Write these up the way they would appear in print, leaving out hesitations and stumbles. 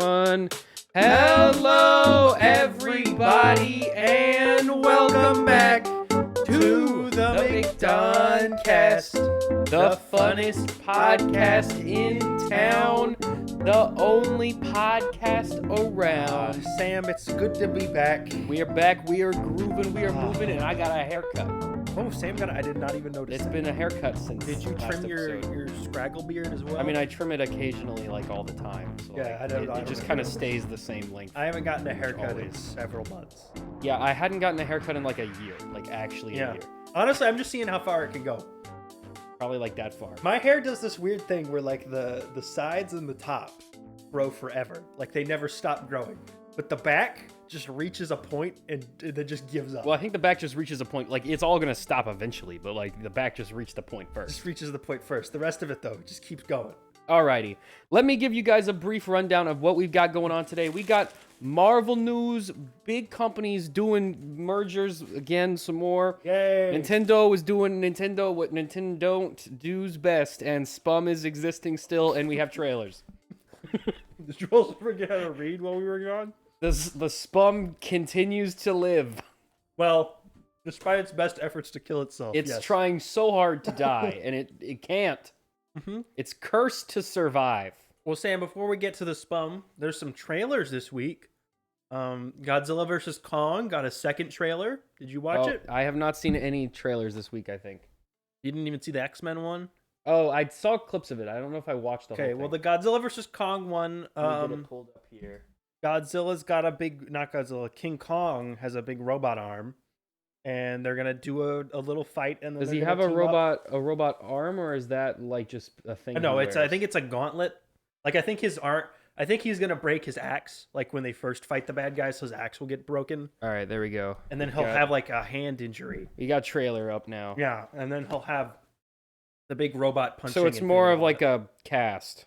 One. Hello, everybody, and welcome back to the McDonCast, the funnest podcast in town, the only podcast around. Sam, it's good to be back. We are back, we are grooving, we are moving, and I got a haircut. Oh, Sam got I did not even notice. It's been a haircut since. Did you last trim your episode. scraggle beard as well? I mean, I trim it occasionally, like all the time. So Yeah, like, I don't- it just kind of stays the same length. I haven't gotten a haircut in Always. several months. Yeah, I hadn't gotten a haircut in like a year, like actually a year. Honestly, I'm just seeing how far it can go. Probably like that far. My hair does this weird thing where like the sides and the top grow forever. Like they never stop growing. But the back just reaches a point and then just gives up. Well, I think the back just reaches a point. Like, it's all going to stop eventually, but, like, the back just reached the point Just first. reaches the point first. The rest of it, though, just keeps going. Alrighty. Let me give you guys a brief rundown of what we've got going on today. We got Marvel news, big companies doing mergers again, some more. Yay! Nintendo is doing Nintendo what Nintendo does best, and Spum is existing still, and we have trailers. Did you also forget how to read while we were gone? The Spum continues to live. Well, despite its best efforts to kill itself, It's yes. trying so hard to die, and it can't. Mhm. It's cursed to survive. Well, Sam, before we get to the spum, there's some trailers this week. Godzilla vs. Kong got a second trailer. Did you watch it? I have not seen any trailers this week, I think. You didn't even see the X-Men one? Oh, I saw clips of it. I don't know if I watched the whole Okay, thing. well, the Godzilla vs. Kong one, Let me get it pulled up here. Godzilla's got a big, not Godzilla, King Kong has a big robot arm. And they're going to do a little fight. And then Does they're he gonna have a team up. robot arm, or is that like just a thing? No, he I wears? think it's a gauntlet. Like, I think he's going to break his axe. Like, when they first fight the bad guys, his axe will get broken. All right, there we go. And then he'll have, like, a hand injury. We got trailer up now. Yeah, and then he'll have the big robot punching. So it's and more doing of all like that. a cast.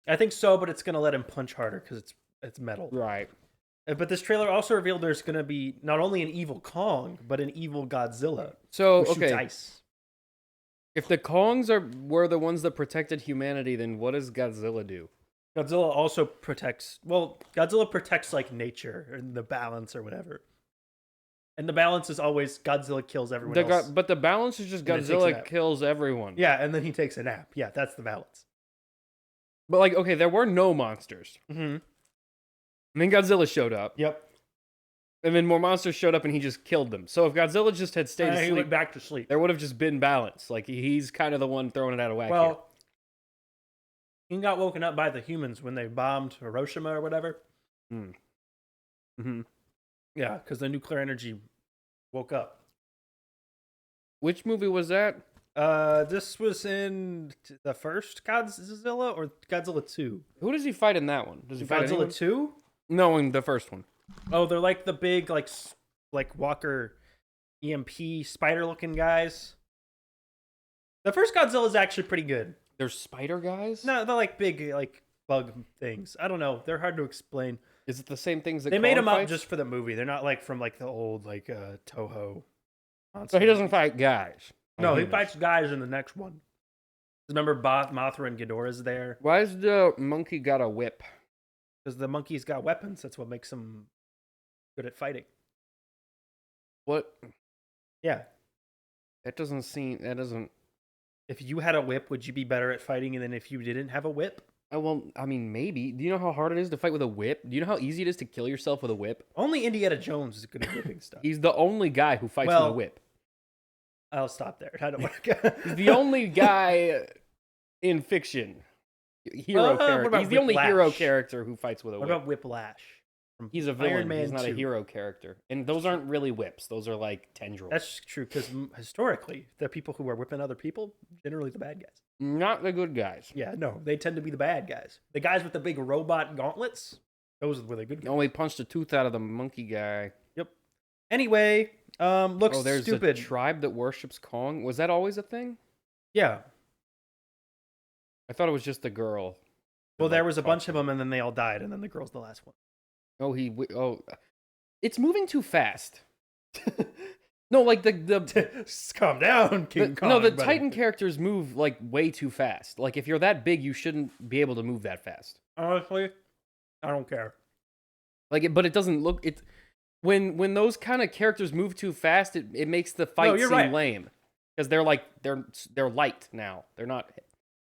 I think so, but it's gonna let him punch harder because it's metal. Right. But this trailer also revealed there's gonna be not only an evil Kong, but an evil Godzilla. So, Who shoots okay. ice. If the Kongs were the ones that protected humanity, then what does Godzilla do? Godzilla also protects. Well, Godzilla protects like nature and the balance or whatever. And the balance is always Godzilla kills everyone else. But the balance is just And then takes a Godzilla nap. kills everyone. Yeah, and then he takes a nap. Yeah, that's the balance. But like, okay, there were no monsters. Mm-hmm. And then Godzilla showed up. Yep. And then more monsters showed up and he just killed them. So if Godzilla just had stayed And he asleep, went back to sleep. there would have just been balance. Like, he's kind of the one throwing it out of whack here. Well, he got woken up by the humans when they bombed Hiroshima or whatever. Mm-hmm. Yeah, because the nuclear energy woke up. Which movie was that? This was in the first Godzilla or Godzilla 2? Who does he fight in that one? Does he fight anyone? Godzilla 2? No, in the first one. Oh, they're like the big, like Walker EMP spider-looking guys. The first Godzilla is actually pretty good. There's spider guys? No, they're like big, like bug things. I don't know. They're hard to explain. Is it the same things that They made Kong them up fights? just for the movie. They're not like from like the old like Toho. So he doesn't fight guys? No, he humans. fights guys in the next one. Remember, Mothra and Ghidorah's there Why's the monkey got a whip? because the monkey's got weapons. That's what makes them good at fighting. What? Yeah. That doesn't... If you had a whip, would you be better at fighting than if you didn't have a whip? Well, I mean, maybe. Do you know how hard it is to fight with a whip? Do you know how easy it is to kill yourself with a whip? Only Indiana Jones is good at whipping stuff. He's the only guy who fights with a Well, whip. I'll stop there. I don't want to. He's the only guy in fiction. Hero what character. about He's the only hero Whiplash? character who fights with a What whip. about Whiplash? From He's a Iron villain. Man He's not 2? a hero character. And those aren't really whips. Those are like tendrils. That's true because historically, the people who are whipping other people generally the bad guys. not the good guys. Yeah, no, they tend to be the bad guys. The guys with the big robot gauntlets, those were the good He guys. only punched a tooth out of the monkey guy. Yep. Anyway, looks Oh, there's stupid. a tribe that worships Kong. Was that always a thing? Yeah. I thought it was just the girl. Well, there was a bunch of them, and then they all died, and then the girl's the last one. Oh, it's moving too fast. No, like the Calm down, King Kong. no, the buddy. Titan characters move like way too fast. Like if you're that big, you shouldn't be able to move that fast. Honestly, I don't care. Like, but it doesn't look it. When those kind of characters move too fast, it makes the fight you're seem right. lame. Because they're light now. They're not.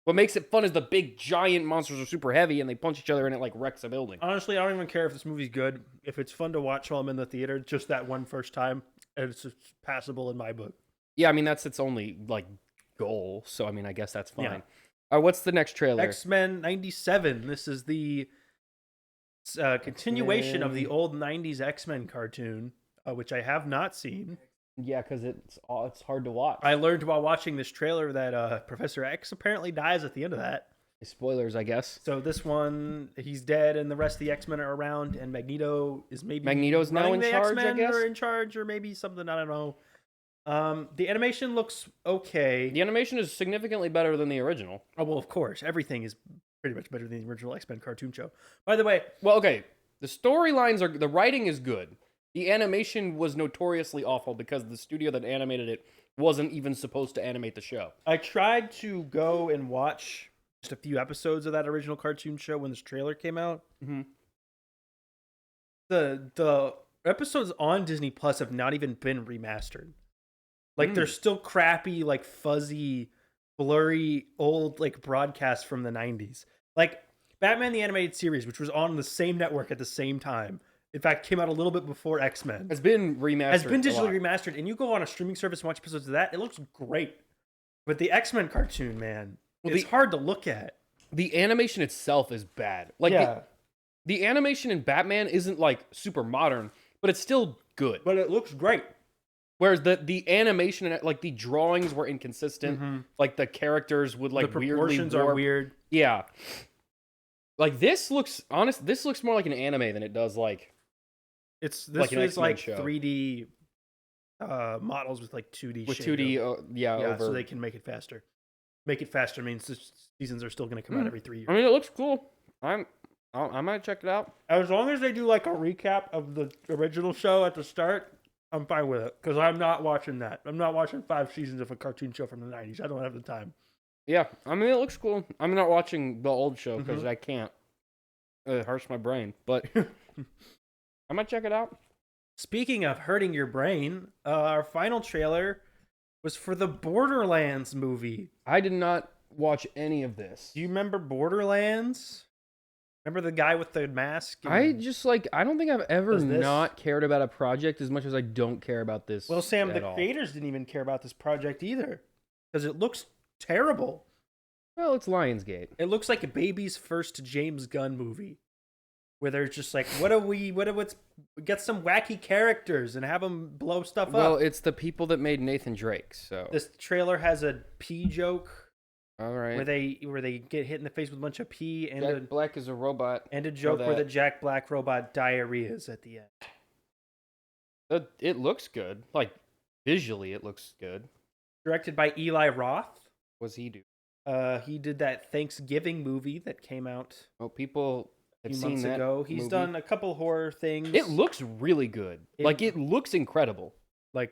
What makes it fun is the big giant monsters are super heavy and they punch each other and it like wrecks a building. Honestly, I don't even care if this movie's good. If it's fun to watch while I'm in the theater, just that one first time, it's just passable in my book. Yeah, I mean that's its only like goal. So I mean I guess that's fine. Yeah. All right, what's the next trailer? X-Men 97. This is the continuation of the old 90s X-Men cartoon, which I have not seen. Yeah, because it's hard to watch. I learned while watching this trailer that Professor X apparently dies at the end of that. Spoilers, I guess. So this one, he's dead, and the rest of the X-Men are around, and Magneto is Magneto's now in the charge, I X-Men guess? or in charge, or maybe something, I don't know. The animation looks okay. The animation is significantly better than the original. Oh, well, of course. Everything is pretty much better than the original X-Men cartoon show. By the way... Well, okay. The storylines are... The writing is good. The animation was notoriously awful because the studio that animated it wasn't even supposed to animate the show. I tried to go and watch just a few episodes of that original cartoon show when this trailer came out. Mm-hmm. The episodes on Disney Plus have not even been remastered. Like, they're still crappy, like, fuzzy, blurry, old, like, broadcasts from the 90s. Like, Batman the Animated Series, which was on the same network at the same time, in fact, came out a little bit before X-Men. Has been remastered. Has been digitally remastered, and you go on a streaming service and watch episodes of that, it looks great. But the X-Men cartoon, man, it's hard to look at. The animation itself is bad. Like, yeah. The animation in Batman isn't, like, super modern, but it's still good. But it looks great. Whereas the animation and like the drawings were inconsistent. Mm-hmm. Like the characters would like the weirdly proportions warp. are weird. Yeah. Like this looks this looks more like an anime than it does like This like is like show. 3D models with like 2D with shader. 2D over. So they can make it faster. Make it faster means the seasons are still going to come out every 3 years. I mean, it looks cool. I might check it out. As long as they do like a recap of the original show at the start, I'm fine with it, because I'm not watching that. I'm not watching 5 seasons of a cartoon show from the 90s. I don't have the time. Yeah, I mean, it looks cool. I'm not watching the old show because I can't. It hurts my brain, but I might check it out. Speaking of hurting your brain, our final trailer was for the Borderlands movie. I did not watch any of this. Do you remember Borderlands? Remember the guy with the mask? I just I don't think I've ever not cared about a project as much as I don't care about this. Well, Sam, the creators didn't even care about this project either, because it looks terrible. Well, it's Lionsgate. It looks like a baby's first James Gunn movie, where they're just like, let's get some wacky characters and have them blow stuff up. Well, it's the people that made Nathan Drake, so. This trailer has a pee joke. All right. Where they get hit in the face with a bunch of pee, and Jack Black is a robot. And a joke where the Jack Black robot diarrhea is at the end. It looks good. Like, visually, it looks good. Directed by Eli Roth. What's he do? He did that Thanksgiving movie that came out people have a few seen months that ago. He's movie. done a couple horror things. It looks really good. It looks incredible. Like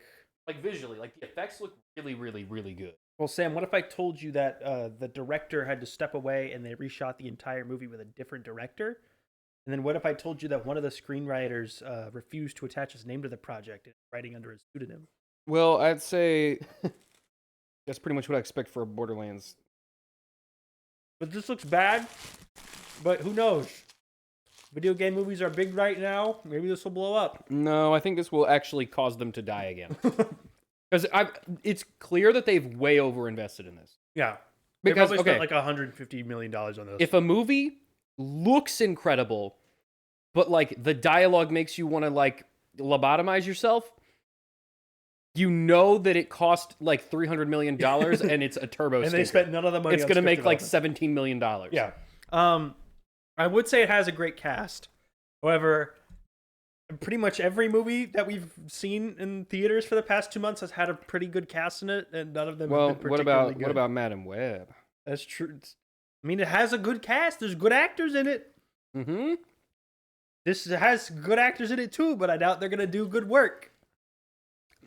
visually, like the effects look really, really, really good. Well, Sam, what if I told you that the director had to step away and they reshot the entire movie with a different director? And then what if I told you that one of the screenwriters refused to attach his name to the project and writing under his pseudonym? Well, I'd say that's pretty much what I expect for Borderlands. But this looks bad, but who knows? Video game movies are big right now. Maybe this will blow up. No, I think this will actually cause them to die again. Because it's clear that they've way overinvested in this. Yeah. Because, they probably spent like $150 million on this. If a movie looks incredible, but like the dialogue makes you want to like lobotomize yourself, you know that it cost like $300 million and it's a turbo and stinker. they spent none of the money. It's going to make like $17 million. Yeah. I would say it has a great cast. However, pretty much every movie that we've seen in theaters for the past 2 months has had a pretty good cast in it, and none of them have been particularly good. What about Madam Web? That's true. I mean, it has a good cast. There's good actors in it. Mm-hmm. This has good actors in it too, but I doubt they're going to do good work.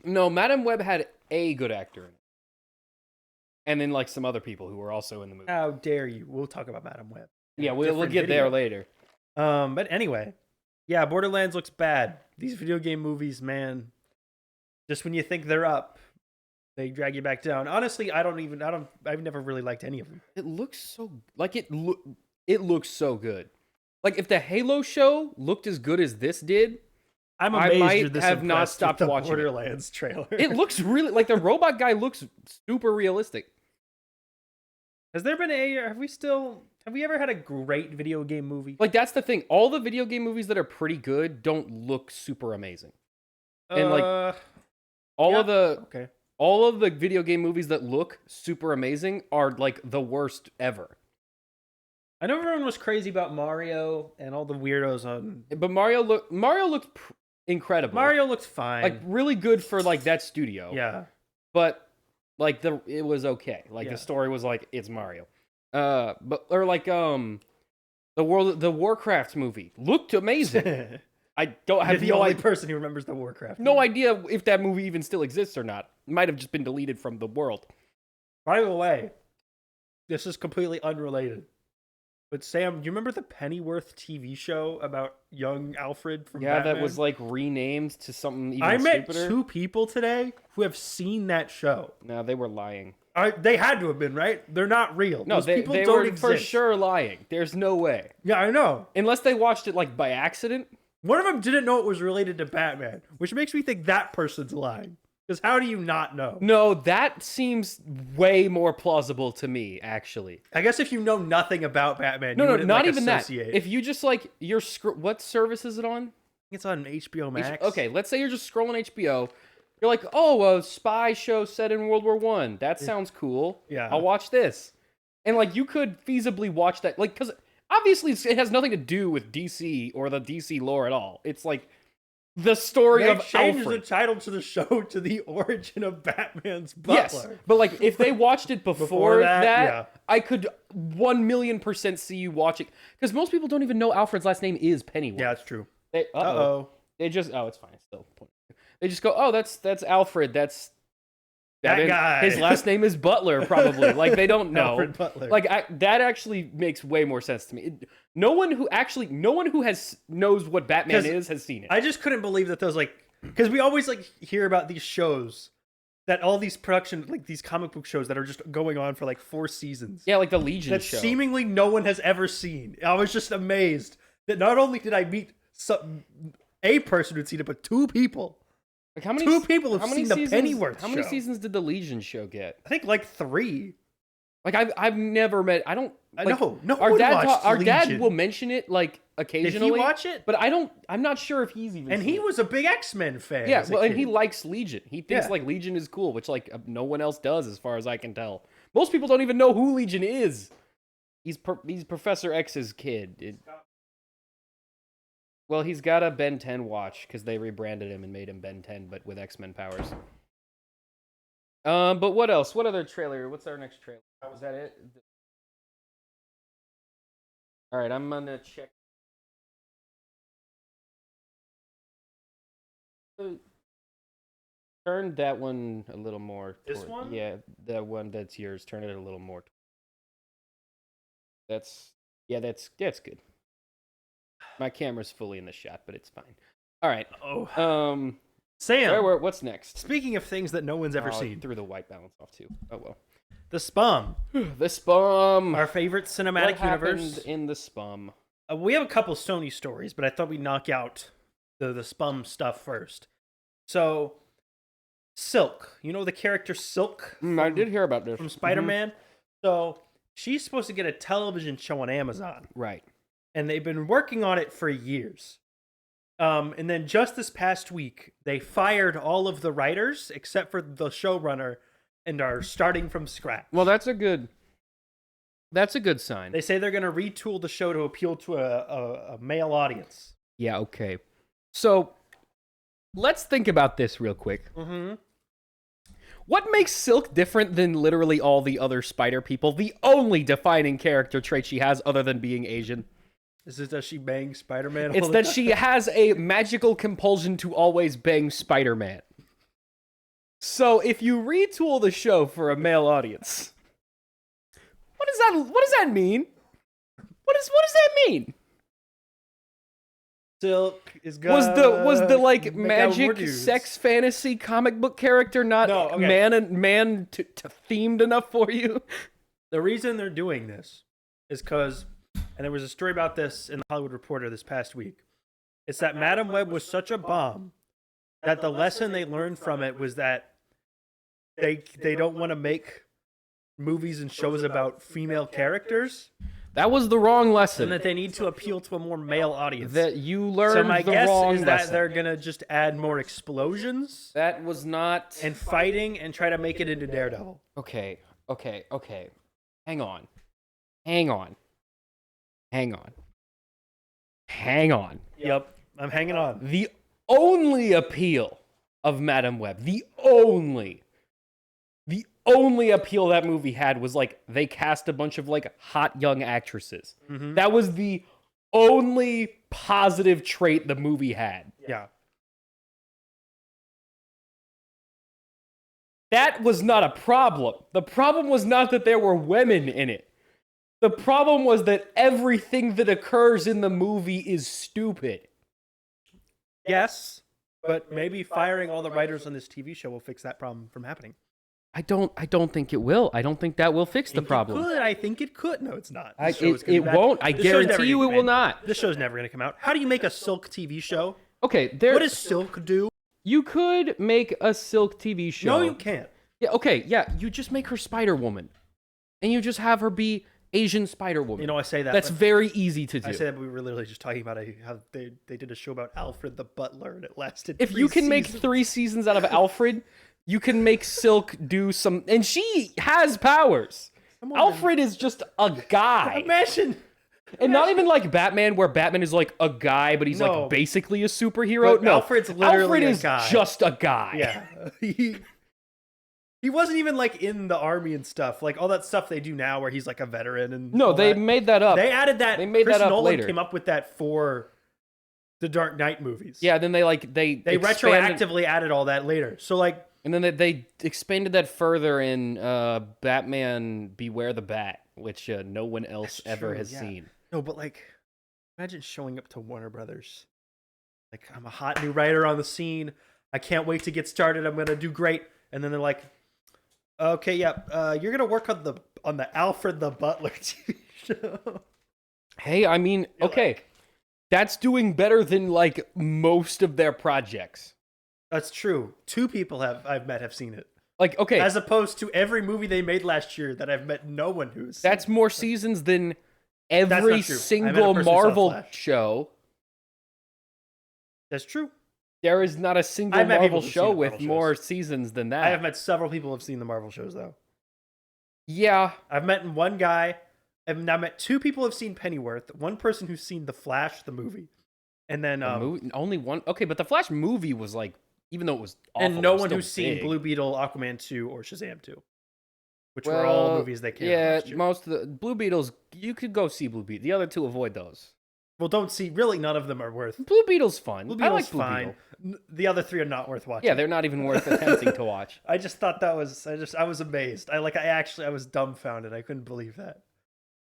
No, Madam Web had a good actor in it. And then like some other people who were also in the movie. How dare you? We'll talk about Madam Web. Yeah, we'll get there later. But anyway, yeah, Borderlands looks bad. These video game movies, man, just when you think they're up, they drag you back down. Honestly, I've never really liked any of them. It looks so like it looks so good. Like if the Halo show looked as good as this did, I'm I amazed might you're this have not impressed with stopped the watching it. Borderlands trailer. It looks really like the robot guy looks super realistic. Has there been have we ever had a great video game movie? Like that's the thing. All the video game movies that are pretty good don't look super amazing. And like all of the video game movies that look super amazing are like the worst ever. I know everyone was crazy about Mario and all the weirdos on. But Mario looked incredible. Mario looked fine. Like really good for like that studio. Yeah. But like it was okay. Like Yeah. the story was like it's Mario. But or like the Warcraft movie looked amazing. I don't have You're the only person who remembers the Warcraft. no idea if that movie even still exists or not. It might have just been deleted from the world. By the way, this is completely unrelated. But Sam, do you remember the Pennyworth TV show about young Alfred from Batman? That was like renamed to something even I met stupider. 2 people today who have seen that show. No, they were lying. They had to have been, right? They're not real. No, Those people they don't were exist. for sure lying. There's no way. Yeah, I know. Unless they watched it like by accident. One of them didn't know it was related to Batman, which makes me think that person's lying. Because how do you not know? No, that seems way more plausible to me, actually. I guess if you know nothing about Batman, you No, wouldn't, not like, even associate. that. If you just like what service is it on? It's on HBO Max. Okay, let's say you're just scrolling HBO. You're like, oh, a spy show set in World War One. That sounds cool. Yeah. I'll watch this. And like, you could feasibly watch that, like, because obviously it has nothing to do with DC or the DC lore at all. It's like the story They of changed Alfred. the title to the show to the origin of Batman's butler. Yes, but like if they watched it before that, yeah. I could 1,000,000% see you watching, because most people don't even know Alfred's last name is Pennyworth. Yeah, it's true. They, They just it's fine. It's still they just go, oh, that's Alfred. That's That guy. His last name is Butler, probably. Like they don't know. Alfred Butler. Like that actually makes way more sense to me. No one who knows what Batman is has seen it. I just couldn't believe that those because we always hear about these shows that all these these comic book shows that are just going on for 4 seasons. Yeah, like the Legion That show. seemingly no one has ever seen. I was just amazed that not only did I meet a person who'd seen it, but 2 people. Like how many 2 people have seen the seasons, Pennyworth How many show. seasons did the Legion show get? I think 3. Like I've never met. I don't. Like, no our one dad. watched Our dad Legion. will mention it occasionally. Did he watch it? But I'm not sure if he's even. And seen he it. was a big X-Men fan. Yeah, as a well, and kid. he likes Legion. He thinks Yeah. Legion is cool, which no one else does, as far as I can tell. Most people don't even know who Legion is. He's Professor X's kid. Well, he's got a Ben 10 watch because they rebranded him and made him Ben 10, but with X-Men powers. But what else? What other trailer? What's our next trailer? Was that it? All right, I'm gonna check. Turn that one a little more. This one? Yeah, the one that's yours. Turn it a little more. That's good. My camera's fully in the shot, but it's fine. All right. Oh, Sam. What's next? Speaking of things that no one's ever Oh, seen, threw the white balance off too. Oh well. the Spum, The Spum. our favorite What cinematic happened universe. in the Spum? We have a couple Sony stories, but I thought we'd knock out the Spum stuff first. So, Silk, you know the character Silk I did hear about this from Spider-Man. So she's supposed to get a television show on Amazon, Right. and they've been working on it for years. And then just this past week, they fired all of the writers except for the showrunner, and are starting from scratch. Well, that's a good sign. They say they're going to retool the show to appeal to a male audience. Yeah, okay. So, let's think about this real quick. Mm-hmm. What makes Silk different than literally all the other spider people? The only defining character trait she has other than being Asian. Is it that she bangs Spider-Man? It's that she has a magical compulsion to always bang Spider-Man. So, if you retool the show for a male audience, what does that mean? What does that mean? Silk is good. Was the like Make out magic more dudes. sex fantasy comic book character not No, okay. man to themed enough for you? The reason they're doing this is because, and there was a story about this in the Hollywood Reporter this past week. It's that Madam Web was such a bomb that the lesson they learned from it was that they don't want to make movies and shows about female characters, That was the wrong lesson. and that they need to appeal to a more male audience. That you learned So my the guess wrong is that lesson. they're gonna just add more explosions That was not and fighting and try to make it into Daredevil. okay. Hang on. Yep, I'm hanging on. The only appeal of Madam Web, the only appeal that movie had was like they cast a bunch of like hot young actresses. Mhm. That was the only positive trait the movie had. Yeah. That was not a problem. The problem was not that there were women in it. The problem was that everything that occurs in the movie is stupid. Yes, but maybe firing all the writers on this TV show will fix that problem from happening. I don't think it will. I don't think that will fix the problem. I think it could. No, it's not. It won't. I guarantee you it will not. This show's never going to come out. How do you make a Silk TV show? Okay, What does Silk do? you could make a Silk TV show. No, you can't. Yeah, okay, yeah, you just make her Spider-Woman. And you just have her be Asian Spider-Woman. You know, I say that. That's but very easy to do. I say that, but we were literally just talking about how they did a show about Alfred the Butler, and it lasted. If 3 you can make seasons. 3 seasons out of Alfred, you can make Silk do some... And she has powers. Alfred is just a guy. Imagine. And not even like Batman, where Batman is like a guy, but he's No. like basically a superhero. But No, Alfred's literally Alfred a is guy. just a guy. Yeah. He wasn't even like in the army and stuff. Like all that stuff they do now where he's like a veteran and No, all they that. made that up. They added that. They made Chris that up Nolan later. came up with that for the Dark Knight movies. Yeah, then they They expanded- retroactively added all that later. So like and then they expanded that further in Batman Beware the Bat, which no one else That's ever true, has yeah. seen. no, but like imagine showing up to Warner Brothers. Like I'm a hot new writer on the scene. I can't wait to get started. I'm gonna do great. And then they're like, okay, yeah, you're gonna work on the Alfred the Butler TV show. Hey, I mean, okay, that's doing better than like most of their projects. That's true. 2 people I've met have seen it. Like, okay, As opposed to every movie they made last year that I've met no one who's seen. that's more seasons than every not true. I met a single person who saw Marvel Flash. show. That's true. There is not a single I've met people Marvel who've show seen with Marvel more shows. seasons than that. I have met several people who've seen the Marvel shows though. Yeah, I've met one guy, and I met 2 people who've seen Pennyworth. One person who's seen The Flash, the movie, and then only one. Okay, but the Flash movie was like, even though it was awful, and no it was one still who's seen big. Blue Beetle, Aquaman 2, or Shazam 2, which were all movies they came out Yeah, last year. most of the Blue Beetles, you could go see Blue Beetle. The other 2, avoid those. Well, don't see. Really, none of them are worth. Blue Beetle's fun. Blue I Beetle's like Blue fine. Beetle. The other 3 are not worth watching. Yeah, they're not even worth attempting to watch. I just thought that was. I was amazed. I was dumbfounded. I couldn't believe that.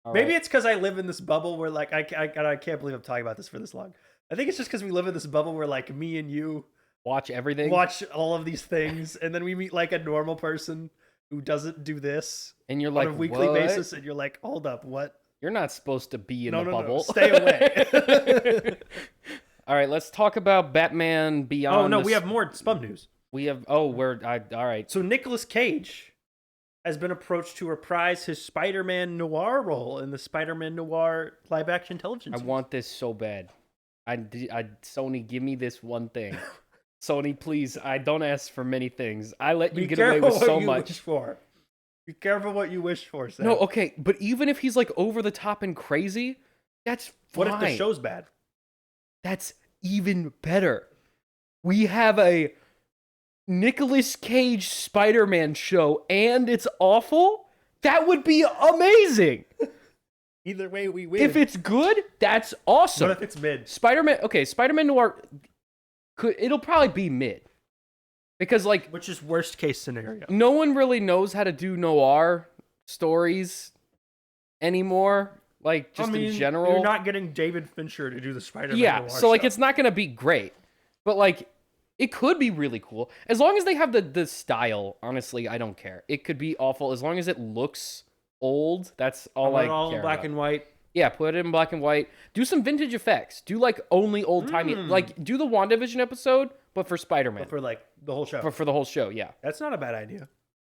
All Maybe right. it's because I live in this bubble where like I can't believe I'm talking about this for this long. I think it's just because we live in this bubble where like me and you Watch everything. watch all of these things, and then we meet like a normal person who doesn't do this and you're on like, a weekly what? basis, and you're like, hold up, what? You're not supposed to be in No, the no, no, bubble. stay away. All right, let's talk about Batman Beyond. Oh no, the we have more spum news. We have. Oh, all right. So Nicolas Cage has been approached to reprise his Spider-Man noir role in the Spider-Man noir live-action television I series. want this so bad. Sony, give me this one thing. Sony, please. I don't ask for many things. I let you Be get away careful with what so you much. wish for. Be careful what you wish for, Sam. No, okay, but even if he's like over the top and crazy, that's fine. What if the show's bad? That's even better. We have a Nicolas Cage Spider-Man show and it's awful? That would be amazing. Either way, we win. If it's good, that's awesome. What if it's mid? Spider-Man Noir it'll probably be mid. Because like Which is worst case scenario. no one really knows how to do noir stories anymore. Like, just in general. You're not getting David Fincher to do the Spider-Man Yeah, noir so, like, show. it's not going to be great. But, like, it could be really cool. As long as they have the style, honestly, I don't care. It could be awful. As long as it looks old, that's all I care all in black about. and white. Yeah, put it in black and white. Do some vintage effects. Do, like, only old-timey... Like, do the WandaVision episode, but for Spider-Man. But for, like, the whole show. For the whole show, yeah. That's not a bad idea.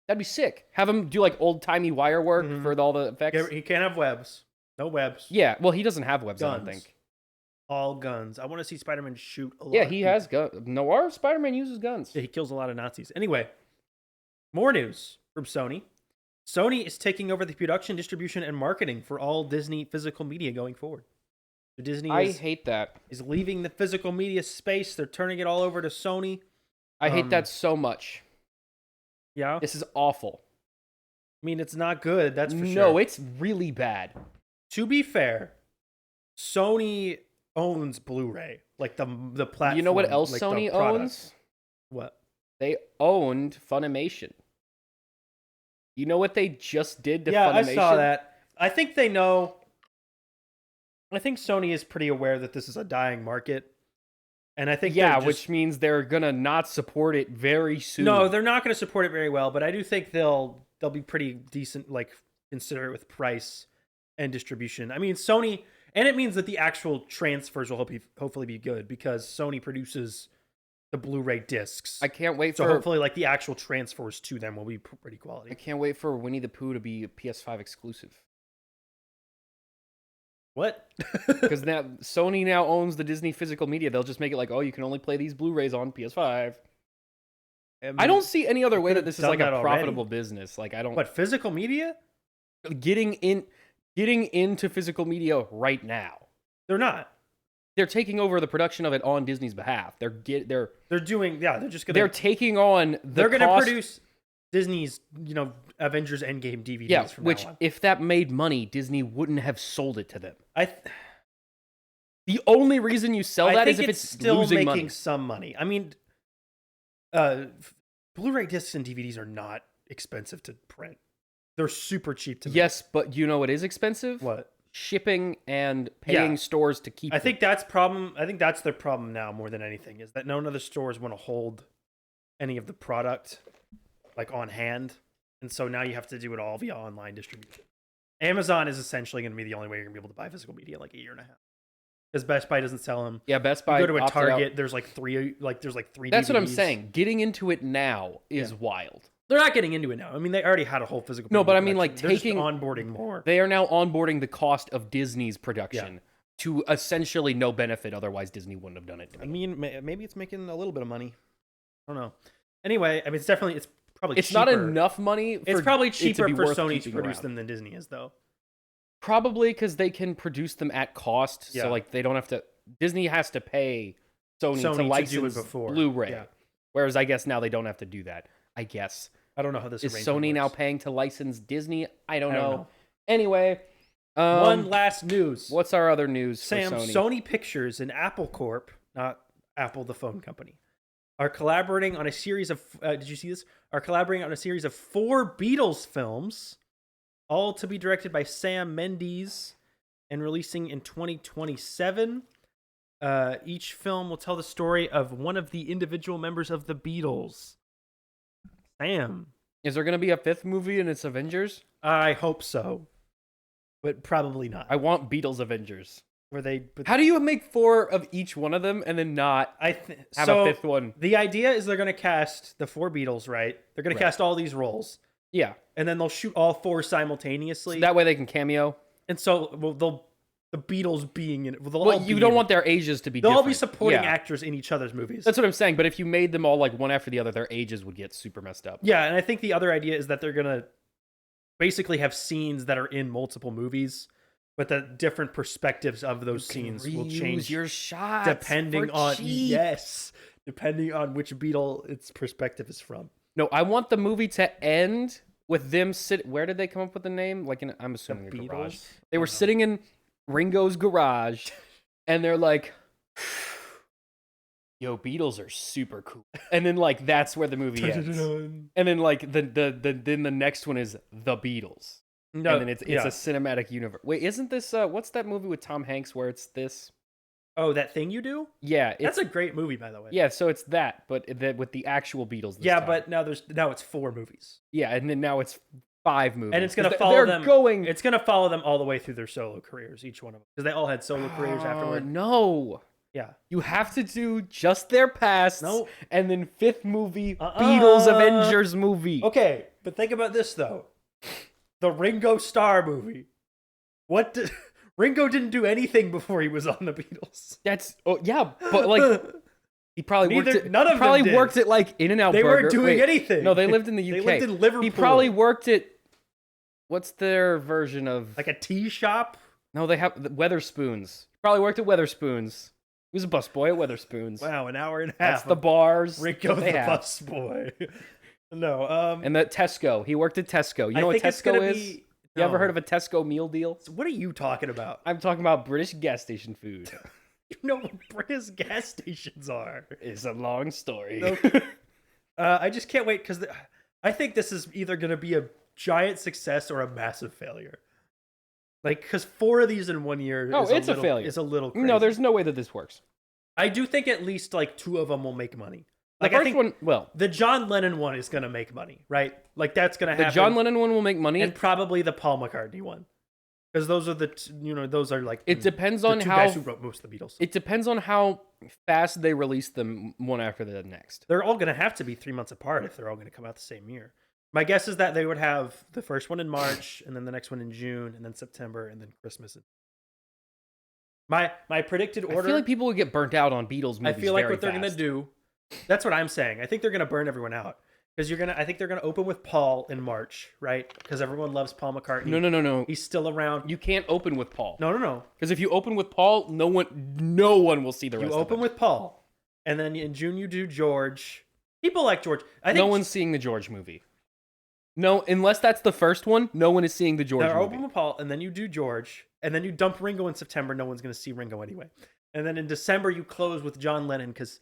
That'd be sick. Have him do, like, old-timey wire work for all the effects. He can't have webs. No webs. Yeah, well, he doesn't have webs, I don't think. All guns. I want to see Spider-Man shoot a lot. Yeah, he has guns. Noir Spider-Man uses guns. Yeah, he kills a lot of Nazis. Anyway, more news from Sony. Sony is taking over the production, distribution, and marketing for all Disney physical media going forward. So Disney I hate that. is leaving the physical media space. They're turning it all over to Sony. I hate that so much. Yeah? This is awful. I mean, it's not good, that's for sure. No, it's really bad. To be fair, Sony owns Blu-ray, like the platform. You know what else like Sony the product. owns? What? They owned Funimation. You know what they just did to Yeah, Funimation? I saw that. I think they know. I think Sony is pretty aware that this is a dying market. And I think which means they're gonna not support it very soon. No, they're not going to support it very well, but I do think they'll be pretty decent, like considerate with price and distribution. I mean, Sony, and it means that the actual transfers will hopefully be good because Sony produces the Blu-ray discs. I can't wait so for hopefully, like the actual transfers to them will be pretty quality. I can't wait for Winnie the Pooh to be a PS5 exclusive. What? Because now Sony now owns the Disney physical media. They'll just make it like, oh, you can only play these Blu-rays on PS5. I don't see any other way that this is like a profitable business. Like I don't. But physical media? Getting into physical media right now. They're not. They're taking over the production of it on Disney's behalf. They're doing. Yeah, they're just gonna. They're taking on. They're gonna produce Disney's, Avengers Endgame DVDs from which, now on. if that made money, Disney wouldn't have sold it to them. The only reason you sell that is if it's still losing making money. some money. I mean, Blu-ray discs and DVDs are not expensive to print. They're super cheap to make. Yes, but you know what is expensive? What? Shipping and paying stores to keep I think that's their problem now more than anything, is that none of the stores want to hold any of the product like on hand. And so now you have to do it all via online distribution. Amazon is essentially going to be the only way you're going to be able to buy physical media in like a year and a half. Because Best Buy doesn't sell them. Yeah, Best Buy. You go to a opted Target, out. there's like three That's what I'm DVDs. saying. Getting into it now is wild. They're not getting into it now. I mean, they already had a whole physical. No, but I mean, production. like They're taking just onboarding more. They are now onboarding the cost of Disney's production to essentially no benefit. Otherwise, Disney wouldn't have done it. I mean, maybe it's making a little bit of money. I don't know. Anyway, I mean, it's probably it's cheaper. not enough money. It's probably cheaper for worth Sony to keeping produce around. them than Disney is, though. Probably because they can produce them at cost. Yeah. So like they don't have to. Disney has to pay Sony to license do it before. Blu-ray. Yeah. Whereas I guess now they don't have to do that. I guess. I don't know how this Is arrangement Sony now works. paying to license Disney? I don't don't know. know. Anyway, One last news. what's our other news Sam, for Sony? Sony Pictures and Apple Corp, not Apple the phone company, are collaborating on a series of. Did you see this? Are collaborating on a series of 4 Beatles films, all to be directed by Sam Mendes and releasing in 2027. Each film will tell the story of one of the individual members of the Beatles. Sam, Is there going to be a 5th movie and it's Avengers? I hope so, but probably not. I want Beatles Avengers. Where they? How do you make 4 of each one of them and then not have a 5th one? The idea is they're going to cast the 4 Beatles, right? They're going to cast all these roles. Yeah. And then they'll shoot all 4 simultaneously. So that way they can cameo. And so the Beatles being in it. Well, you don't want their ages to be They'll all different. be supporting Yeah. actors in each other's movies. That's what I'm saying. But if you made them all like one after the other, their ages would get super messed up. Yeah, and I think the other idea is that they're going to basically have scenes that are in multiple movies, but the different perspectives of those scenes will change your shots depending for on cheap. depending on which Beatle its perspective is from. No, I want the movie to end with them Where did they come up with the name? Like I'm assuming a Beatles? garage. They were sitting in Ringo's garage, and they're like, "Yo, Beatles are super cool." And then like that's where the movie ends. And then like then the next one is the Beatles. No, and then it's a cinematic universe. Wait, isn't this what's that movie with Tom Hanks where it's this? Oh, That Thing You Do? Yeah, That's a great movie, by the way. yeah. So it's that, but with the actual Beatles. This Yeah, time. but now it's 4 movies, yeah, and then now it's 5 movies, and it's gonna follow them. It's gonna follow them all the way through their solo careers, each one of them, because they all had solo careers afterward. No. Yeah, You have to do just their pasts, No. and then 5th movie, Beatles Avengers movie. Okay, but think about this though: the Ringo Starr movie. Ringo didn't do anything before he was on the Beatles. That's yeah, but like he probably worked it. None of them probably did. worked it like In-N-Out They Burger. weren't doing Wait, anything. No, they lived in the UK. They lived in Liverpool. He probably worked at what's their version of like a tea shop. No, they have the Weatherspoons. Probably worked at Weatherspoons. He was a busboy at Weatherspoons. Wow, an hour and a half. That's the bars. Ringo that the they have. busboy. No, And the Tesco. He worked at Tesco. You know what Tesco is? You ever heard of a Tesco meal deal? What are you talking about? I'm talking about British gas station food. You know what British gas stations are. It's a long story. Okay. I just can't wait because I think this is either going to be a giant success or a massive failure. Like, because 4 of these in 1 year it's a failure. Is a little crazy. No, there's no way that this works. I do think at least like 2 of them will make money. The Like, I first think one, well, the John Lennon one is going to make money, right? Like, that's going to happen. the John Lennon one will make money. And probably the Paul McCartney one. Because those are those are like It depends the on 2 how guys who wrote most of the Beatles. It depends on how fast they release them one after the next. They're all going to have to be 3 months apart if they're all going to come out the same year. My guess is that they would have the first one in March, and then the next one in June, and then September, and then Christmas. My predicted order. I feel like people would get burnt out on Beatles movies. I feel like very what they're going to fast. do. That's what I'm saying. I think they're going to burn everyone out because I think they're going to open with Paul in March, right? Because everyone loves Paul McCartney. No. He's still around. You can't open with Paul. No. Because if you open with Paul, no one will see the rest. You open of it. with Paul, and then in June you do George. People like George. I think no one's seeing the George movie. No, unless that's the first one, no one is seeing the George They're movie. open with Paul, and then you do George, and then you dump Ringo in September. No one's going to see Ringo anyway. And then in December you close with John Lennon because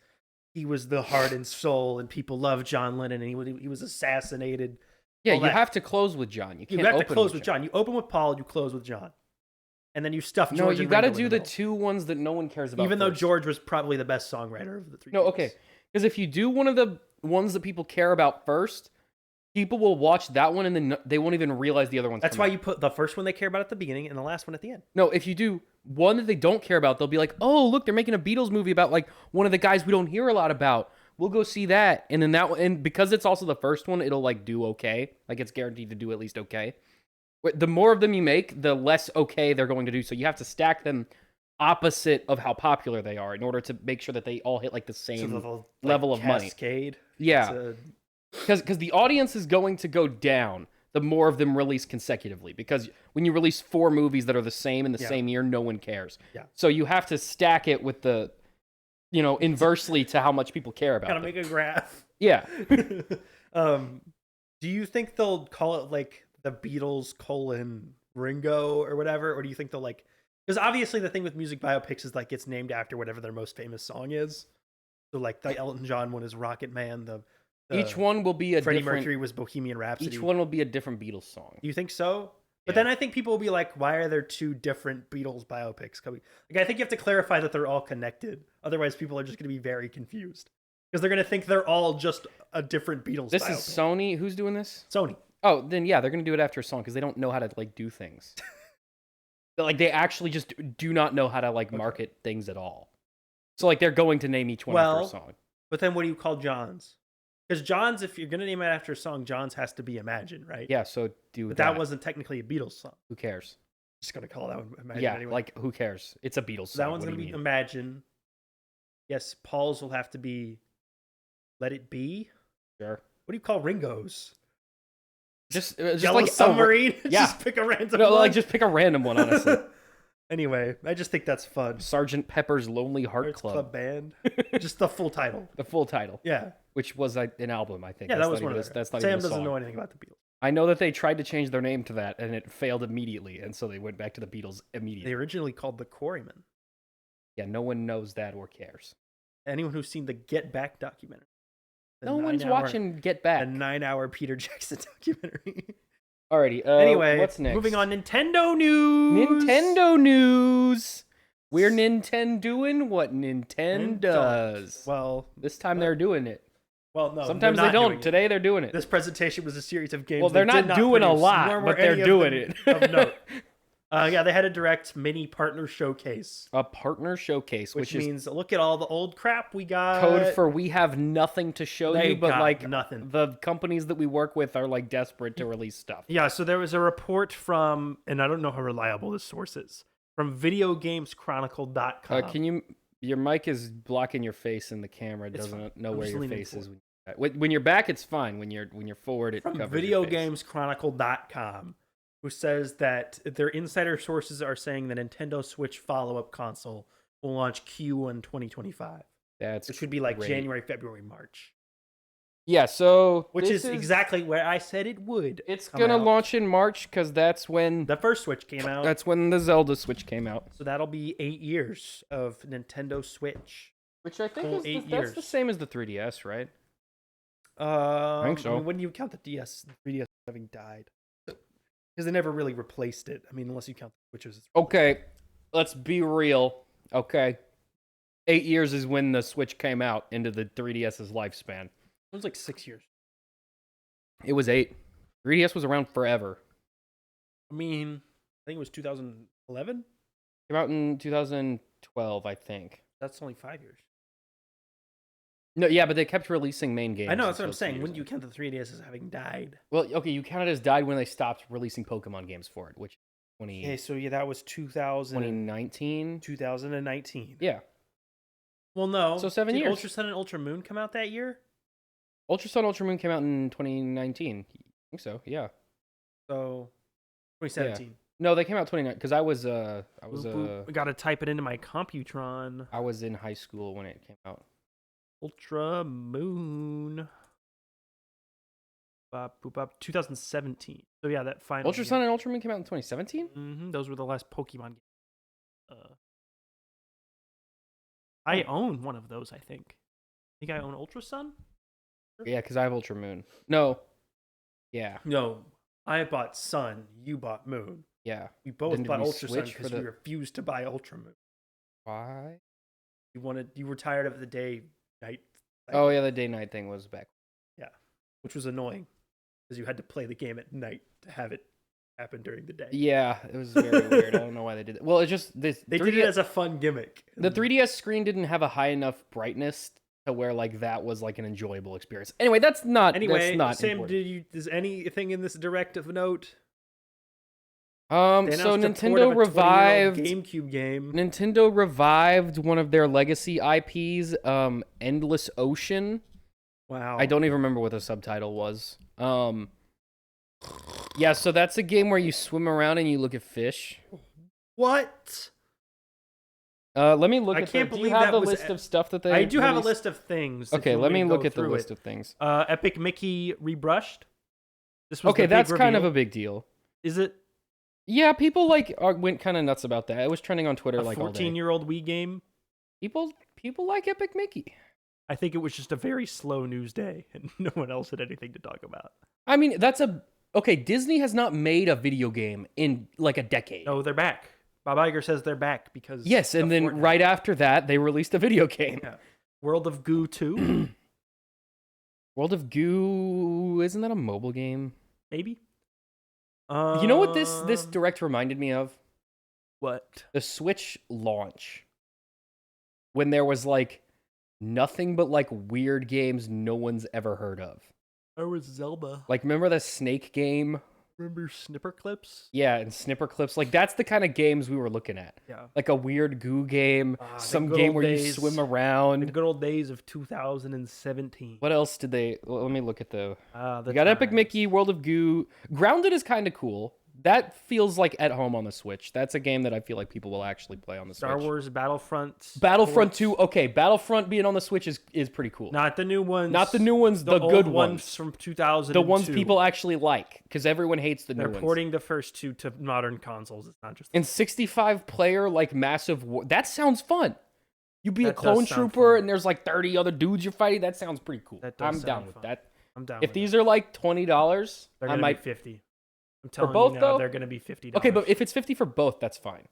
he was the heart and soul, and people love John Lennon, and he was assassinated. Yeah, you have to close with John. You can't have to open close with John. You open with Paul, you close with John, and then you stuff George. No, and you got to Ringo in do the the middle. 2 ones that no one cares about. Even though first. George was probably the best songwriter of the 3. No, Beatles. okay. Because if you do one of the ones that people care about first, people will watch that one and then they won't even realize the other ones. That's why you put the first one they care about at the beginning and the last one at the end. No, if you do one that they don't care about, they'll be like, "Oh, look, they're making a Beatles movie about like one of the guys we don't hear a lot about. We'll go see that." And then that one, and because it's also the first one, it'll like do okay. Like it's guaranteed to do at least okay. The more of them you make, the less okay they're going to do. So you have to stack them opposite of how popular they are in order to make sure that they all hit like the same level of money. Cascade. Yeah. Because the audience is going to go down the more of them release consecutively. Because when you release 4 movies that are the same in the same year, no one cares. Yeah. So you have to stack it with the, inversely to how much people care about Gotta it. make a graph. Yeah. Do you think they'll call it like the Beatles : Ringo or whatever, or do you think they'll like? Because obviously the thing with music biopics is like it's named after whatever their most famous song is. So like the Elton John one is Rocket Man. The Each one will be a Freddie different. Mercury was Bohemian Rhapsody. Each one will be a different Beatles song. Do you think so? But Yeah. then I think people will be like, why are there 2 different Beatles biopics coming? Like, I think you have to clarify that they're all connected. Otherwise, people are just going to be very confused. Because they're going to think they're all just a different Beatles This biopic. is Sony. Who's doing this? Sony. Oh, then yeah, they're gonna do it after a song because they don't know how to like do things. Like they actually just do not know how to like market things at all. So like they're going to name each one after a song. But then what do you call John's? Because John's, if you're going to name it after a song, John's has to be Imagine, right? Yeah, so do But that. that wasn't technically a Beatles song. Who cares? Just going to call that one Imagine Yeah, anyway. like who cares? It's a Beatles So song. that one's What going do to you be mean? Imagine. Yes, Paul's will have to be Let It Be. Sure. What do you call Ringo's? Just Yellow like Submarine? yeah. Just pick a random No, one. like just pick a random one, honestly. Anyway, I just think that's fun. Sergeant Pepper's Lonely Heart Arts Club. Band. Just the full title. The full title. Yeah. Which was an album, I think. Yeah, That's that was not one even of a- their. That's not Sam even a doesn't song. know anything about the Beatles. I know that they tried to change their name to that, and it failed immediately, and so they went back to the Beatles immediately. They originally called the Quarrymen. Yeah, no one knows that or cares. Anyone who's seen the Get Back documentary. No one's watching Get Back. A 9-hour Peter Jackson documentary. Alrighty. Anyway, what's next? moving on. Nintendo news. Nintendo news. We're Nintendoing what Nintendo does. Well, this time they're doing it. Well, no. Sometimes they don't. Today they're doing it. This presentation was a series of games. Well, they're not doing a lot, but they're doing it. Of note. Yeah, they had a direct mini partner showcase. A partner showcase, which is means look at all the old crap we got. Code for we have nothing to show you, but like nothing. The companies that we work with are like desperate to release stuff. Yeah, so there was a report from, and I don't know how reliable this source is, from videogameschronicle.com. Can you? Your mic is blocking your face, and the camera doesn't know where your face is. When you're back, it's fine. When you're forward, it covers your face. Videogameschronicle.com, who says that their insider sources are saying the Nintendo Switch follow-up console will launch Q1 2025. Which should be like January, February, March. Yeah, so which is exactly where I said it would. It's gonna launch in March because that's when the first Switch came out. That's when the Zelda Switch came out. So that'll be 8 years of Nintendo Switch. Which I think is that's the same as the 3DS, right? I think so. I mean, when you count the 3DS having died, because they never really replaced it. I mean, unless you count the Switches. Okay, let's be real. Okay, 8 years is when the Switch came out into the 3DS's lifespan. It was like 6 years. It was 8. 3DS was around forever. I mean, I think it was 2011. Came out in 2012, I think. That's only 5 years. No, yeah, but they kept releasing main games. I know, that's what I'm saying. When do you count the 3DS as having died? Well, okay, you count it as died when they stopped releasing Pokemon games for it, which 20... Okay, so yeah, that was 2019? 2019. Yeah. Well, no. So 7 years. Did Ultra Sun and Ultra Moon come out that year? Ultra Sun, Ultra Moon came out in 2019. I think so, yeah. So, 2017. Yeah. No, they came out 2019, because I was I gotta type it into my Computron. I was in high school when it came out. Ultra Moon. 2017. So yeah, that final. Ultra Sun and Ultra Moon came out in 2017? Mm-hmm. Those were the last Pokemon games. I own one of those, I think. I think I own Ultra Sun? Yeah, because I have Ultra Moon. No. Yeah. No. I bought Sun. You bought Moon. Yeah. We both bought Ultra Sun because we refused to buy Ultra Moon. Why? You were tired of the day-night. Oh, yeah, the day-night thing was back. Yeah. Which was annoying. Because you had to play the game at night to have it happen during the day. Yeah, it was very weird. I don't know why they did that. Well, it's just this. They did it as a fun gimmick. The 3DS screen didn't have a high enough brightness to where like that was like an enjoyable experience. Anyway, that's not. Anyway, that's not Sam, important. does anything in this direct of note? So Nintendo revived GameCube game. Nintendo revived one of their legacy IPs, Endless Ocean. Wow. I don't even remember what the subtitle was. Yeah, so that's a game where you swim around and you look at fish. What? Let me look I at can't the, believe do you have that the was list of stuff that they I do have a released? list of things. Okay, let me look at the list of things. Epic Mickey rebrushed. This was okay, the big that's kind of reveal. a big deal. Is it? Yeah, people went kind of nuts about that. It was trending on Twitter like all day. 14-year-old Wii game. People like Epic Mickey. I think it was just a very slow news day, and no one else had anything to talk about. I mean, okay. Disney has not made a video game in like a decade. No, they're back. Bob Iger says they're back because yes, and then Fortnite. Right after that, they released a video game. Yeah. World of Goo 2. World of Goo, isn't that a mobile game? Maybe. You know what this direct reminded me of? What? The Switch launch. When there was like nothing but like weird games no one's ever heard of. There was Zelda. Like, remember the Snake game? Remember Snipper Clips? Yeah, and Snipper Clips. Like, that's the kind of games we were looking at. Yeah. Like a weird goo game, some good game old where you days. swim around. The good old days of 2017. What else did they... Well, let me look at the... They We got Epic Mickey, World of Goo. Grounded is kind of cool. That feels like at home on the Switch. That's a game that I feel like people will actually play on the Switch. Star Wars Battlefront. Battlefront 2. Okay, Battlefront being on the Switch is pretty cool. Not the new ones. Not the new ones, the old good ones from 2000. The ones people actually like, because everyone hates the new They're ones. porting the first two to modern consoles. It's not just... And 65 player, like, massive war. That sounds fun. You be a That clone does sound trooper fun. and there's like 30 other dudes you're fighting. That sounds pretty cool. That does I'm sound down with fun. that. I'm down If with these that. are like $20, They're I gonna might... be 50. I'm telling both, you now, though? they're going to be $50. Okay, but if it's 50 for both, that's fine.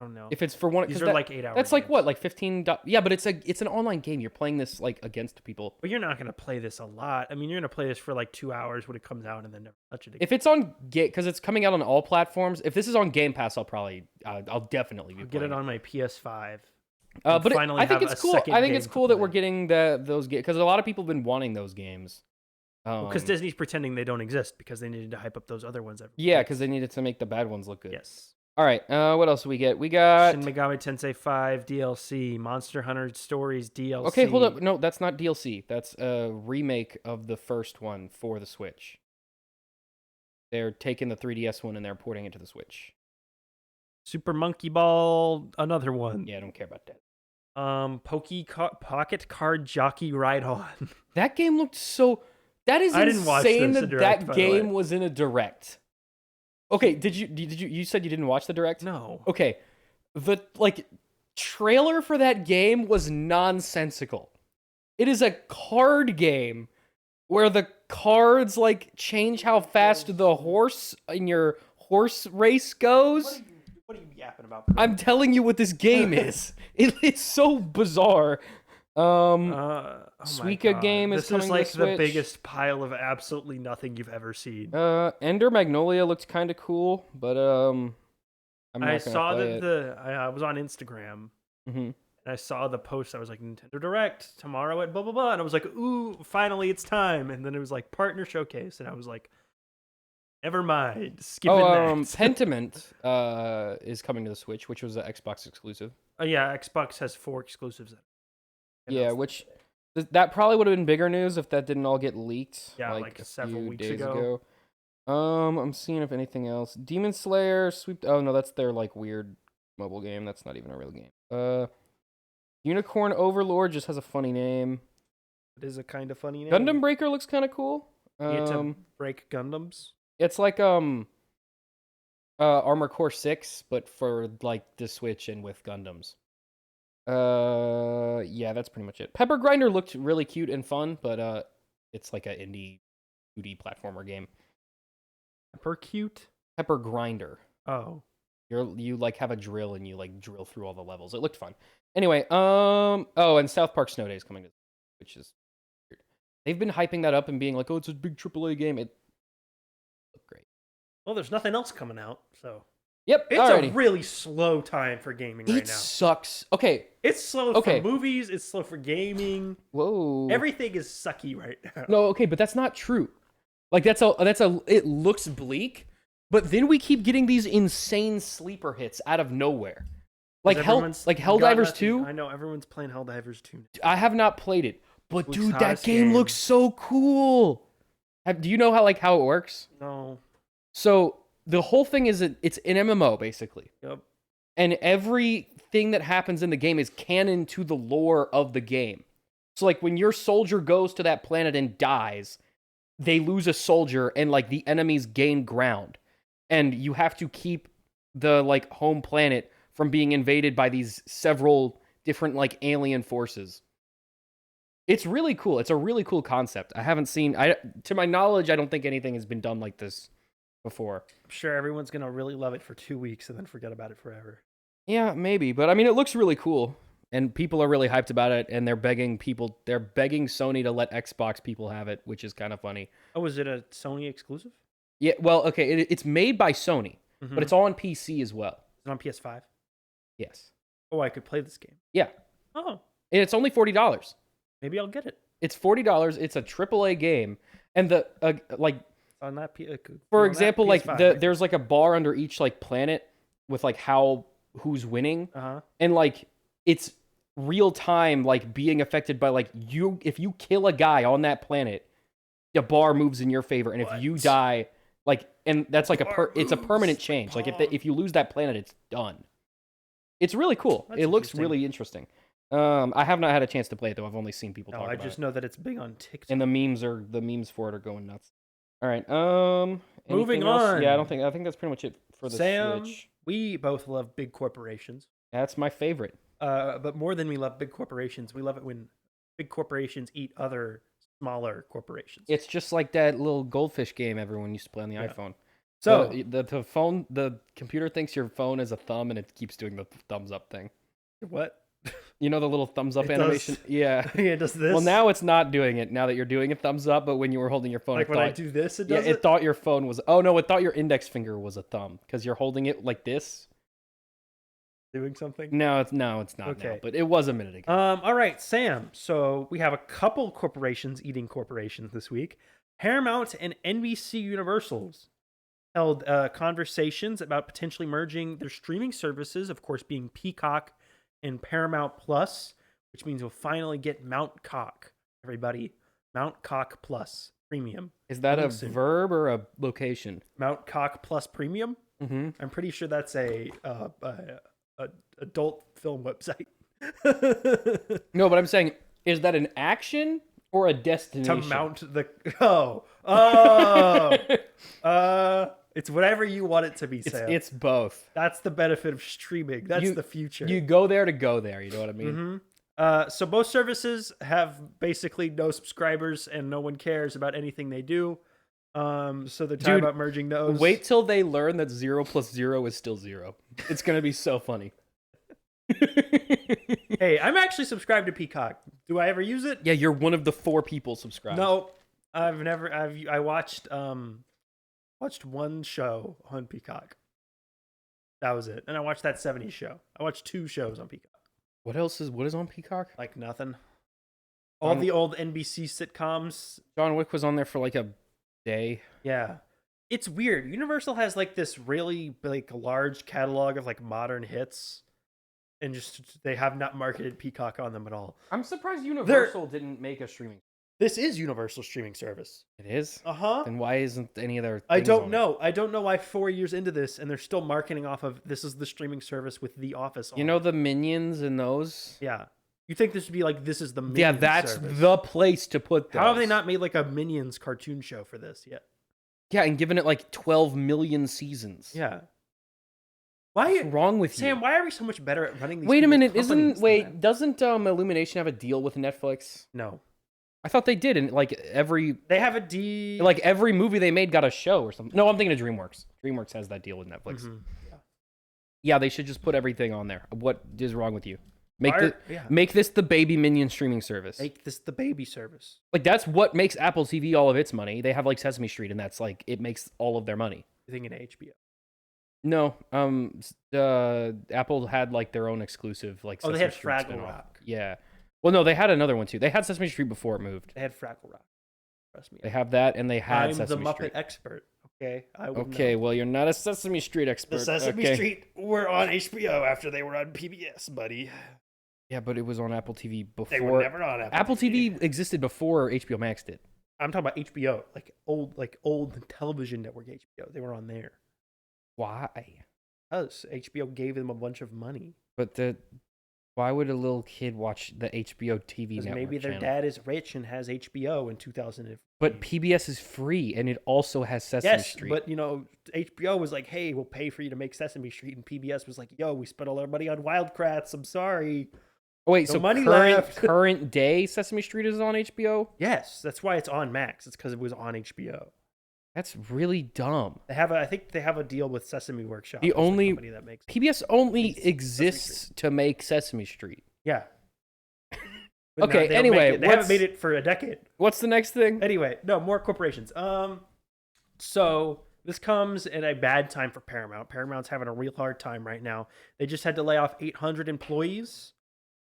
I don't know. If it's for one, These are like 8 hours. That's like what, like $15? Yeah, but it's an online game. You're playing this like against people. But you're not going to play this a lot. I mean, you're going to play this for like 2 hours when it comes out and then never touch it again. If it's on because it's coming out on all platforms. If this is on Game Pass, I'll definitely I'll be get it playing on my PS5. But finally I think have it's a cool. second I think game it's to cool that play. we're getting those games because a lot of people have been wanting those games. Because Disney's pretending they don't exist because they needed to hype up those other ones. Yeah, because they needed to make the bad ones look good. Yes. All right. What else do we get? We got Shin Megami Tensei 5 DLC, Monster Hunter Stories DLC. Okay, hold up. No, that's not DLC. That's a remake of the first one for the Switch. They're taking the 3DS one and they're porting it to the Switch. Super Monkey Ball, another one. Yeah, I don't care about that. Pocket Card Jockey Ride On. That game looked so. That is I didn't watch insane this that direct, by that the way. game was in a direct. Okay, did you? You said you didn't watch the direct? No. Okay, the trailer for that game was nonsensical. It is a card game where the cards change how fast the horse in your horse race goes. What are you yapping about? I'm telling you what this game is. It's so bizarre. Suika game is coming to like Switch. the biggest pile of absolutely nothing you've ever seen. Ender Magnolia looks kind of cool, but I'm not I gonna saw play that it. I was on Instagram Mm-hmm. and I saw the post. I was like, Nintendo Direct tomorrow at blah blah blah, and I was like, ooh, finally it's time. And then it was like partner showcase, and I was like, never mind, skipping that. Pentiment is coming to the Switch, which was an Xbox exclusive. Oh yeah, Xbox has 4 exclusives. Yeah, which that probably would have been bigger news if that didn't all get leaked. Yeah, like a several few weeks days ago. I'm seeing if anything else. Demon Slayer sweep. Oh no, that's their weird mobile game. That's not even a real game. Unicorn Overlord just has a funny name. It is a kind of funny name. Gundam Breaker looks kind of cool. You get to break Gundams. It's like Armor Core 6, but for the Switch and with Gundams. Yeah, that's pretty much it. Pepper Grinder looked really cute and fun, but it's like an indie 2D platformer game. Pepper cute. Pepper Grinder. Oh. You have a drill and you drill through all the levels. It looked fun. Anyway, and South Park Snow Day is coming to, which is weird. They've been hyping that up and being like, oh, it's a big AAA game. It looked great. Well, there's nothing else coming out, so. Yep, It's alrighty. a really slow time for gaming right It now. sucks. Okay. It's slow Okay. for movies. It's slow for gaming. Whoa. Everything is sucky right now. No, okay, but that's not true. It looks bleak, but then we keep getting these insane sleeper hits out of nowhere. Helldivers 2. I know everyone's playing Helldivers 2. I have not played it, but Looks dude, that hottest game game. looks so cool. Do you know how it works? No. So the whole thing is it's an MMO basically, Yep. and everything that happens in the game is canon to the lore of the game. So when your soldier goes to that planet and dies, they lose a soldier and the enemies gain ground, and you have to keep the home planet from being invaded by these several different alien forces. It's really cool. It's a really cool concept. I haven't seen to my knowledge, I don't think anything has been done like this before. I'm sure everyone's going to really love it for 2 weeks and then forget about it forever. Yeah, maybe, but I mean it looks really cool and people are really hyped about it and they're begging Sony to let Xbox people have it, which is kind of funny. Oh, is it a Sony exclusive? Yeah, well, okay, it's made by Sony, Mm-hmm. but it's all on PC as well. Is it on PS5? Yes. Oh, I could play this game. Yeah. Oh, And it's only $40. maybe I'll get it. It's $40. It's a AAA game, and the On that for example, PS5. there's a bar under each planet with who's winning, Uh-huh. and it's real time being affected by if you kill a guy on that planet, the bar moves in your favor, and if you What? die, and that's it's a moves, permanent change. If you lose that planet, it's done. It's really cool. That's It looks interesting. really interesting. I have not had a chance to play it though. I've only seen people No, talk I about just it. know that it's big on TikTok. And the memes for it are going nuts. All right. Moving anything else? on. Yeah, I think that's pretty much it for the Sam, Switch. we both love big corporations. That's my favorite. But more than we love big corporations, we love it when big corporations eat other smaller corporations. It's just like that little goldfish game everyone used to play on the iPhone. So the computer thinks your phone is a thumb and it keeps doing the thumbs up thing. what? You know the little thumbs up It animation? does. Yeah. It does this. Well, now it's not doing it now that you're doing a thumbs up, but when you were holding your phone, like it when I thought, do this, it yeah, does it thought your phone was. Oh no, it thought your index finger was a thumb because you're holding it like this. doing something. No, it's not Okay. now, but it was a minute ago. All right, Sam. So we have a couple corporations eating corporations this week. Paramount and NBC Universals held conversations about potentially merging their streaming services, of course, being Peacock and Paramount Plus, which means we'll finally get Mount Cock, everybody. Mount Cock Plus Premium. Is that a soon. verb or a location? Mount Cock Plus Premium? Mm-hmm. I'm pretty sure that's a adult film website. No, but I'm saying, is that an action or a destination? To mount the it's whatever you want it to be, Sam. It's both. That's the benefit of streaming. That's the future. You go there to go there. You know what I mean? Mm-hmm. So both services have basically no subscribers and no one cares about anything they do. So they're talking about merging those. Wait till they learn that 0 + 0 is still 0. It's gonna be so funny. Hey, I'm actually subscribed to Peacock. Do I ever use it? Yeah, you're one of the 4 people subscribed. No, I watched one show on Peacock. That was it. And I watched that 70s show. I watched 2 shows on Peacock. What is on Peacock? Like nothing. All the old NBC sitcoms. John Wick was on there for like a day. Yeah. It's weird. Universal has like this really like large catalog of like modern hits. And just they have not marketed Peacock on them at all. I'm surprised Universal didn't make a streaming. This is Universal streaming service. It is? Uh-huh. Then why isn't any of their I things don't on know. I don't know why 4 years into this and they're still marketing off of this is the streaming service with The Office on. You know the Minions and those? Yeah. You think this would be like this is the Minions Yeah, that's service. the place to put those. How have they not made like a Minions cartoon show for this yet? Yeah, and given it like 12 million seasons. Yeah. Why What's wrong with Sam, you? why are we so much better at running these Wait a minute, companies than them? doesn't Illumination have a deal with Netflix? No. I thought they did, and like every They have a D every movie they made got a show or something. No, I'm thinking of DreamWorks. DreamWorks has that deal with Netflix. Mhm. Yeah, they should just put everything on there. What is wrong with you? Make Yeah. make this the baby Minion streaming service. Make this the baby service. Like that's what makes Apple TV all of its money. They have like Sesame Street, and that's like it makes all of their money. You thinking of HBO? No, Apple had like their own exclusive like. Oh, they Sesame had Street Fraggle spin-off. Rock. Yeah. Well, no, they had another one too. They had Sesame Street before it moved. They had Fraggle Rock. Trust me. They have that, and they had I'm Sesame the Muppet Street. expert. Okay, I would Okay, know. well, you're not a Sesame Street expert. The Sesame okay. Street were on HBO after they were on PBS, buddy. Yeah, but it was on Apple TV before. They were never on Apple TV existed before HBO Max did. I'm talking about HBO, like old television network HBO. They were on there. Why? Because HBO gave them a bunch of money. But why would a little kid watch the HBO TV Because network maybe their channel? dad is rich and has HBO in 2000. But PBS is free, and it also has Sesame Yes, Street. but HBO was like, "Hey, we'll pay for you to make Sesame Street," and PBS was like, "Yo, we spent all our money on Wildcrats. I'm sorry." Oh wait, No so money current left. current day Sesame Street is on HBO? Yes, that's why it's on Max. It's because it was on HBO. That's really dumb. I think they have a deal with Sesame Workshop. The as only- company that makes PBS only It's Sesame exists to make Sesame Street. yeah. But Okay, now they don't anyway, make it. They haven't made it for a decade. What's the next thing? Anyway, no more corporations. So this comes at a bad time for Paramount. Paramount's having a real hard time right now. They just had to lay off 800 employees.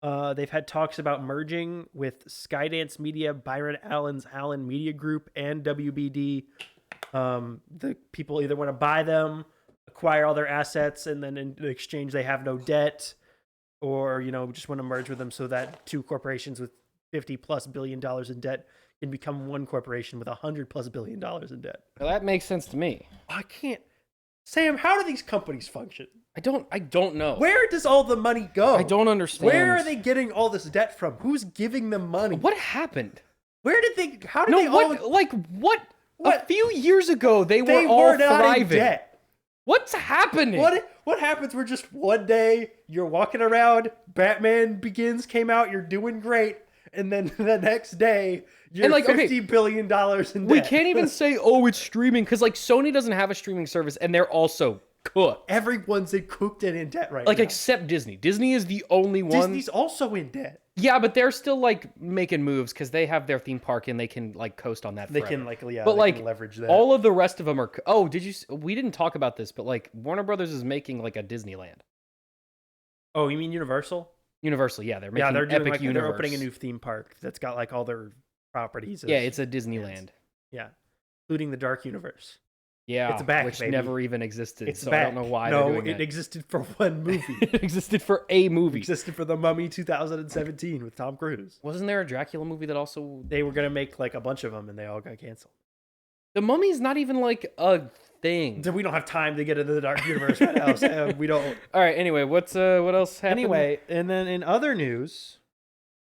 They've had talks about merging with Skydance Media, Byron Allen's Allen Media Group, and WBD. The people either want to buy them, acquire all their assets, and then in exchange they have no debt, or just want to merge with them so that 2 corporations with $50+ billion in debt can become 1 corporation with $100+ billion in debt. Well, that makes sense to me. I can't. Sam, how do these companies function? I don't know. Where does all the money go? I don't understand. Where are they getting all this debt from? Who's giving them money? What happened? Where did they? How did No, they all? what? What? A few years ago, they They were all were not in thriving. debt. What's happening? What happens where just one day you're walking around, Batman Begins came out, you're doing great, and then the next day you're And, like, okay, $50 billion in debt. We can't even say, oh, it's streaming, because like Sony doesn't have a streaming service, and they're also cooked. Everyone's cooked and in debt right Like now. except Disney. Disney is the only one. Disney's also in debt. Yeah, but they're still like making moves because they have their theme park and they can like coast on that. They forever. can like yeah, but they like can leverage that. all of the rest of them are. Oh, did you? We didn't talk about this, but like Warner Brothers is making like a Disneyland. Oh, you mean Universal? Universal, yeah, they're making They're doing Epic like Universe. they're opening a new theme park that's got like all their properties. Yeah, it's a Disneyland. Yeah, including the Dark Universe. Yeah, it's back, which baby. never even existed. It's so back. I don't know why. No, they're doing it that. existed for one movie. It existed for a movie. It existed for The Mummy 2017 with Tom Cruise. Wasn't there a Dracula movie that also? They were gonna make like a bunch of them, and they all got canceled. The Mummy's not even like a thing. So we don't have time to get into the Dark Universe right now. So we don't. All right. Anyway, what else happened? Anyway, and then in other news,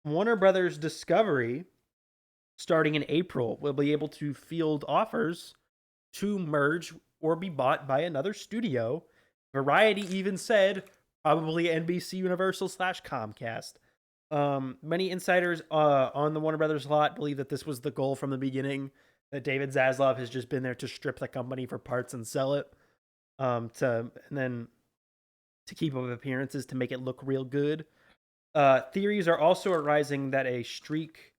Warner Brothers Discovery, starting in April, will be able to field offers to merge or be bought by another studio. Variety even said probably NBC Universal / Comcast. Many insiders on the Warner Brothers lot believe that this was the goal from the beginning, that David Zaslav has just been there to strip the company for parts and sell it, and then to keep up appearances to make it look real good. Theories are also arising that a streak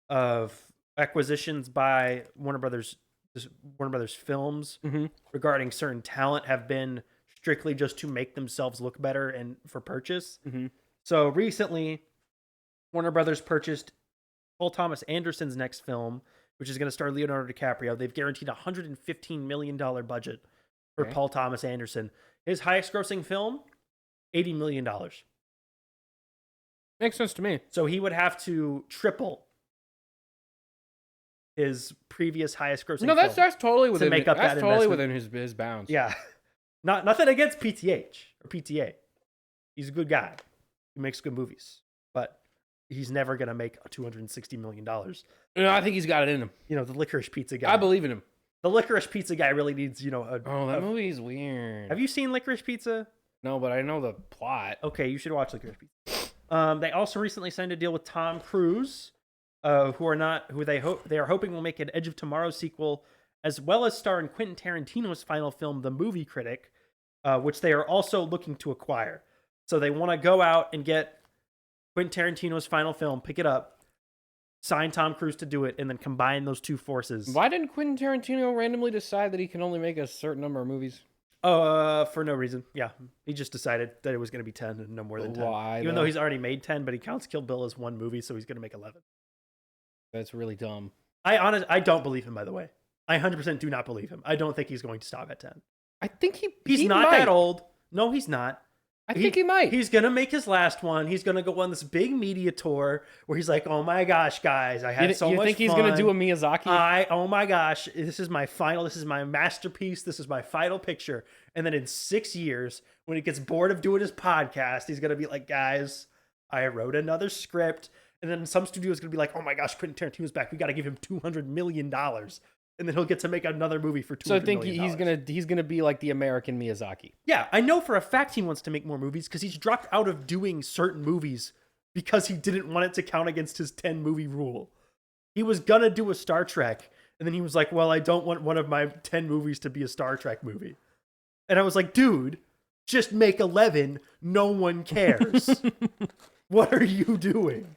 of acquisitions by Warner Brothers films regarding certain talent have been strictly just to make themselves look better and for purchase. So recently, Warner Brothers purchased Paul Thomas Anderson's next film, which is going to star Leonardo DiCaprio. They've guaranteed a $115 million budget for Paul Thomas Anderson. His highest grossing film, $80 million. Makes sense to me. So he would have to triple his previous highest grossing film. No, that's totally within. make up that's that totally investment. within his bounds. Yeah. Nothing against PTH or PTA. He's a good guy. He makes good movies. But he's never going to make $260 million. No, I think he's got it in him. You know, the Licorice Pizza guy. I believe in him. The Licorice Pizza guy really needs, that movie's weird. Have you seen Licorice Pizza? No, but I know the plot. Okay, you should watch Licorice Pizza. They also recently signed a deal with Tom Cruise, they are hoping will make an Edge of Tomorrow sequel, as well as star in Quentin Tarantino's final film, The Movie Critic, which they are also looking to acquire. So they want to go out and get Quentin Tarantino's final film, pick it up, sign Tom Cruise to do it, and then combine those two forces. Why didn't Quentin Tarantino randomly decide that he can only make a certain number of movies? For no reason. Yeah, he just decided that it was going to be 10 and no more than 10. Why? Even though he's already made 10, but he counts Kill Bill as one movie, so he's going to make 11. That's really dumb. I don't believe him, by the way. I 100% do not believe him. I don't think he's going to stop at 10. I think He's he not might. that old. No, he's not. I think he might. He's going to make his last one. He's going to go on this big media tour where he's like, oh my gosh, guys, I had so much fun. You think he's going to do a Miyazaki? Oh my gosh, this is my masterpiece. This is my final picture. And then in 6 years, when he gets bored of doing his podcast, he's going to be like, guys, I wrote another script. And then some studio is going to be like, oh my gosh, Quentin Tarantino's back. We got to give him $200 million. And then he'll get to make another movie for $200 million. So I think he's gonna be like the American Miyazaki. Yeah, I know for a fact he wants to make more movies because he's dropped out of doing certain movies because he didn't want it to count against his 10 movie rule. He was gonna do a Star Trek, and then he was like, well, I don't want one of my 10 movies to be a Star Trek movie. And I was like, dude, just make 11. No one cares. What are you doing?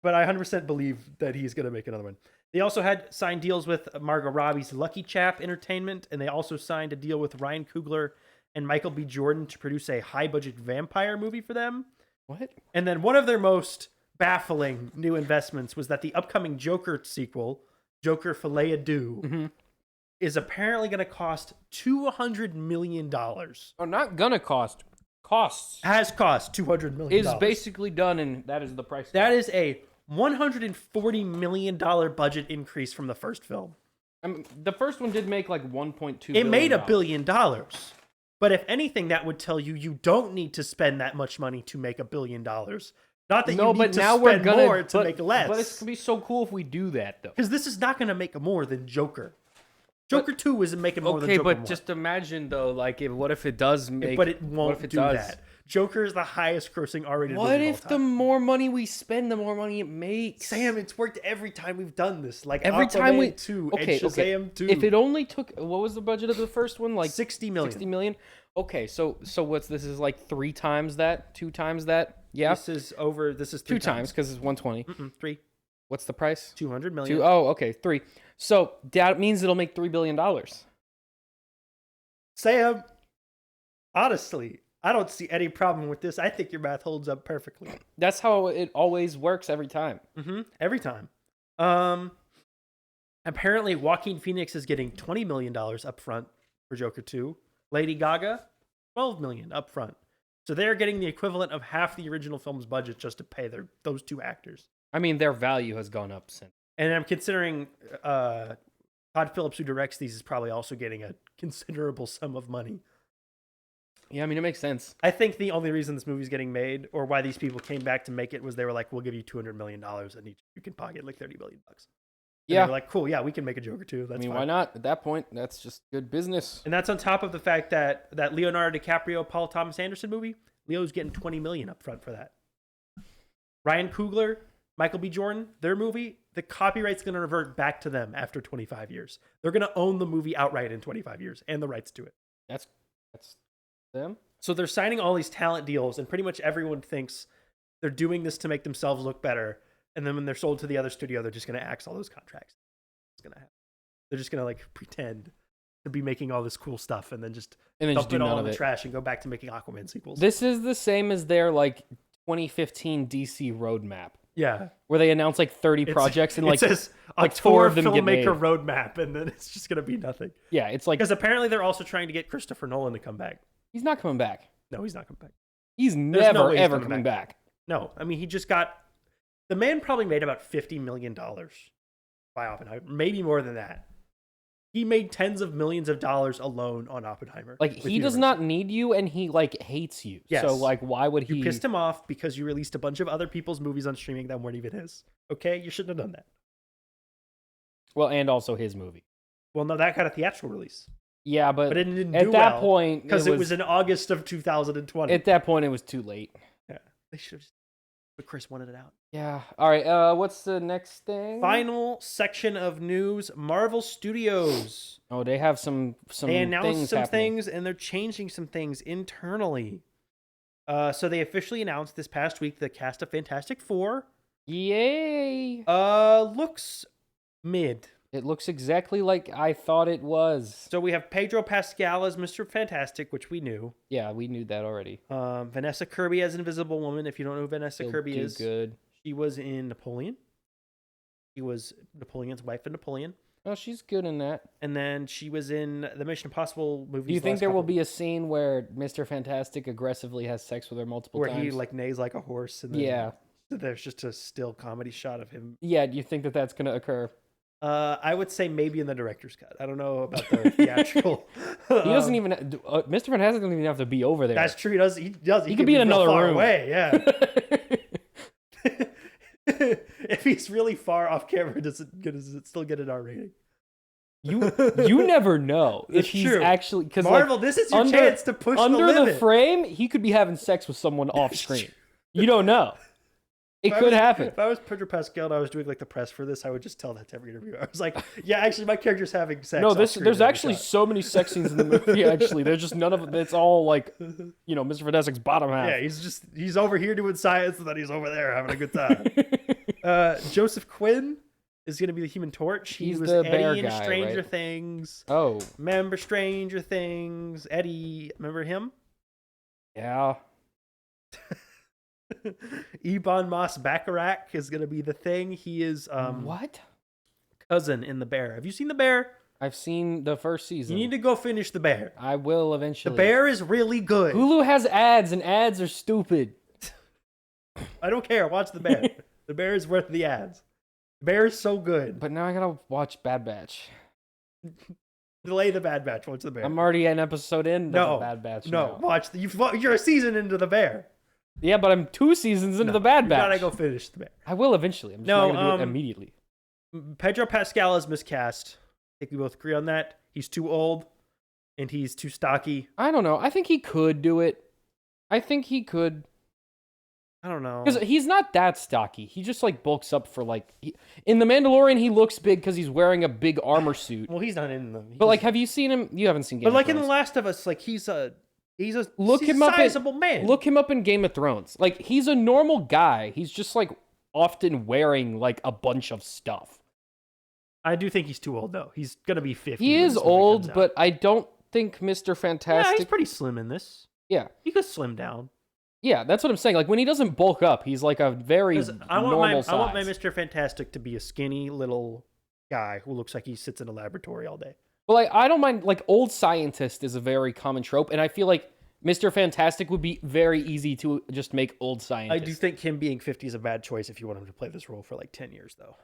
But I 100% believe that he's going to make another one. They also had signed deals with Margot Robbie's Lucky Chap Entertainment, and they also signed a deal with Ryan Coogler and Michael B. Jordan to produce a high-budget vampire movie for them. What? And then one of their most baffling new investments was that the upcoming Joker sequel, Joker Filet à Deux, is apparently going to cost $200 million. Oh, not gonna cost. Costs. Has cost $200 million. Is basically done, and that is the price. That is a $140 million budget increase from the first film. The first one did make like $1.2 billion. It made $1 billion. But if anything, that would tell you you don't need to spend that much money to make $1 billion. Not that you need to spend more to make less. But it's going to be so cool if we do that, though. Because this is not going to make more than Joker. Joker 2 isn't making more than Okay, Joker but 1. just imagine though, like, what if it does make? But it won't what if it do does? that. Joker is the highest grossing R-rated movie What of all if the time. more money we spend, the more money it makes? Sam, it's worked every time we've done this. Like Every time we 2 okay, and Shazam 2. If it only took, what was the budget of the first one? Like 60 million. 60 million. Okay, so what's this is like 3 times that, 2 times that? Yeah, This is 2 times because it's 120. 3. What's the price? 200 million. 2. Oh, okay, 3. So that means it'll make $3 billion. Sam, honestly, I don't see any problem with this. I think your math holds up perfectly. That's how it always works every time. Every time. Apparently, Joaquin Phoenix is getting $20 million up front for Joker 2. Lady Gaga, $12 million up front. So they're getting the equivalent of half the original film's budget just to pay those 2 actors. I mean, their value has gone up since. And I'm considering Todd Phillips, who directs these, is probably also getting a considerable sum of money. Yeah, I mean, it makes sense. I think the only reason this movie's getting made, or why these people came back to make it, was they were like, "We'll give you $200 million, and you can pocket like $30 million." Yeah, they were like, "Cool, yeah, we can make a Joker too." That's I mean, fine. why not? At that point, that's just good business. And that's on top of the fact that Leonardo DiCaprio, Paul Thomas Anderson movie, Leo's getting $20 million up front for that. Ryan Coogler, Michael B. Jordan, their movie, the copyright's going to revert back to them after 25 years. They're going to own the movie outright in 25 years and the rights to it. That's them. So they're signing all these talent deals, and pretty much everyone thinks they're doing this to make themselves look better. And then when they're sold to the other studio, they're just going to axe all those contracts. It's going to happen. They're just going to like pretend to be making all this cool stuff and then just dump do it all none in of the it. trash and go back to making Aquaman sequels. This is the same as their like 2015 DC roadmap, Yeah. where they announce like 30 projects and like it says like a 4 of them get made. filmmaker roadmap, and then it's just going to be nothing. Yeah, it's like Because apparently they're also trying to get Christopher Nolan to come back. he's not coming back. No, he's not coming back. He's no never way he's ever coming coming back. No, I mean, he just got... The man probably made about $50 million by Oppenheimer. Maybe more than that. He made tens of millions of dollars alone on Oppenheimer. Like he does not need you, and he like hates you. Yes. So like, why would he? You pissed him off because you released a bunch of other people's movies on streaming that weren't even his. Okay? You shouldn't have done that. Well, and also his movie. Well, no, that got a theatrical release. Yeah, but It didn't at do that well point, because it was in August of 2020. At that point, it was too late. Yeah. They should have just... But Chris wanted it out. Yeah. All right. What's the next thing? Final section of news: Marvel Studios. Oh, they have some. They announced things some happening. things, and they're changing some things internally. So they officially announced this past week the cast of Fantastic Four. Yay! Looks mid. It looks exactly like I thought it was. So we have Pedro Pascal as Mr. Fantastic, which we knew. Yeah, we knew that already. Vanessa Kirby as Invisible Woman. If you don't know who Vanessa He'll Kirby do is, good. she was in Napoleon. She was Napoleon's wife in Napoleon. Oh, she's good in that. And then she was in the Mission Impossible movies. Do you think there will be a scene where Mr. Fantastic aggressively has sex with her multiple where times? he like neighs like a horse? And then Yeah. there's just a still comedy shot of him. Yeah, do you think that that's going to occur? I would say maybe in the director's cut. I don't know about the theatrical. He doesn't even. Mr. Fantastic doesn't even have to be over there. That's true. He does. He could be in real another far room. away. Yeah. If he's really far off camera, does it still get an R rating? You never know That's if he's true. actually because Marvel, this is your chance to push under the limit. frame. He could be having sex with someone off screen. You don't know. It could happen. If I was Pedro Pascal and I was doing like the press for this, I would just tell that to every interview. I was like, "Yeah, actually, my character's having sex." No, off screen there's every actually shot. so many sex scenes in the movie. Actually, there's just none of it. It's all like, Mr. Fantastic's bottom half. Yeah, he's over here doing science, and then he's over there having a good time. Joseph Quinn is going to be the Human Torch. He He's was the Eddie bear in guy, Stranger right? Things. Oh, Remember Stranger Things? Eddie, remember him? yeah. Ebon Moss Bacharach is going to be the Thing. He is What? cousin in The Bear. Have you seen The Bear? I've seen the first season. You need to go finish The Bear. I will eventually. The Bear is really good. Hulu has ads, and ads are stupid. I don't care. Watch The Bear. The Bear is worth the ads. The Bear is so good. But now I gotta watch Bad Batch. Delay The Bad Batch. Watch The Bear. I'm already an episode in No, the Bad Batch. No, now. watch. You're a season into The Bear. Yeah, but I'm 2 seasons into the Bad You Batch. gotta go finish The Bear. I will eventually. I'm just not gonna do it immediately. Pedro Pascal is miscast. think we both agree on that. He's too old, and he's too stocky. I don't know. I think he could do it. I think he could. I don't know. Because he's not that stocky. He just, like, bulks up for, like... in The Mandalorian, he looks big because he's wearing a big armor suit. Well, he's not in them. But, like, have you seen him? You haven't seen Game But, of like, Thrones. in The Last of Us, like, he's a Look him up sizable man. Look him up in Game of Thrones. Like, he's a normal guy. He's just, like, often wearing, like, a bunch of stuff. I do think he's too old, though. He's going to be 50. He is old, but I don't think Mr. Fantastic... Yeah, he's pretty slim in this. Yeah. He could slim down. Yeah, that's what I'm saying. Like, when he doesn't bulk up, he's like a very normal size. I want my Mr. Fantastic to be a skinny little guy who looks like he sits in a laboratory all day. Well, like, I don't mind, like, old scientist is a very common trope, and I feel like Mr. Fantastic would be very easy to just make old scientist. I do think him being 50 is a bad choice if you want him to play this role for like 10 years, though.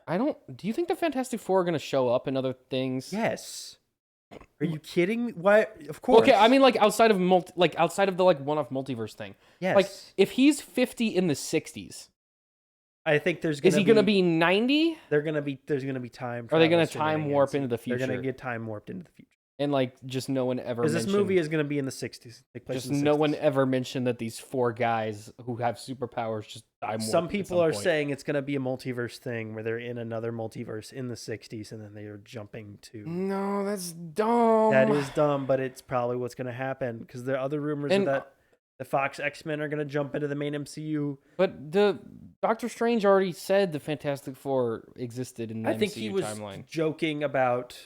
Do you think the Fantastic Four are going to show up in other things? Yes. Are you kidding me? Why? Of course. Okay, I mean, like, outside of the, like, one-off multiverse thing. Yes. Like, if he's 50 in the 60s, I think there's is he going to be 90? There's going to be time. Are they going to time warp into the future? They're going to get time warped into the future. And, like, just no one ever Because this movie is going to be in the 60s. Just no one ever mentioned that these 4 guys who have superpowers just time warp. Some people are saying it's going to be a multiverse thing where they're in another multiverse in the 60s and then they are jumping to... No, that's dumb. That is dumb, but it's probably what's going to happen because there are other rumors that the Fox X-Men are going to jump into the main MCU. But the Doctor Strange already said the Fantastic Four existed in the MCU timeline. I think he was joking about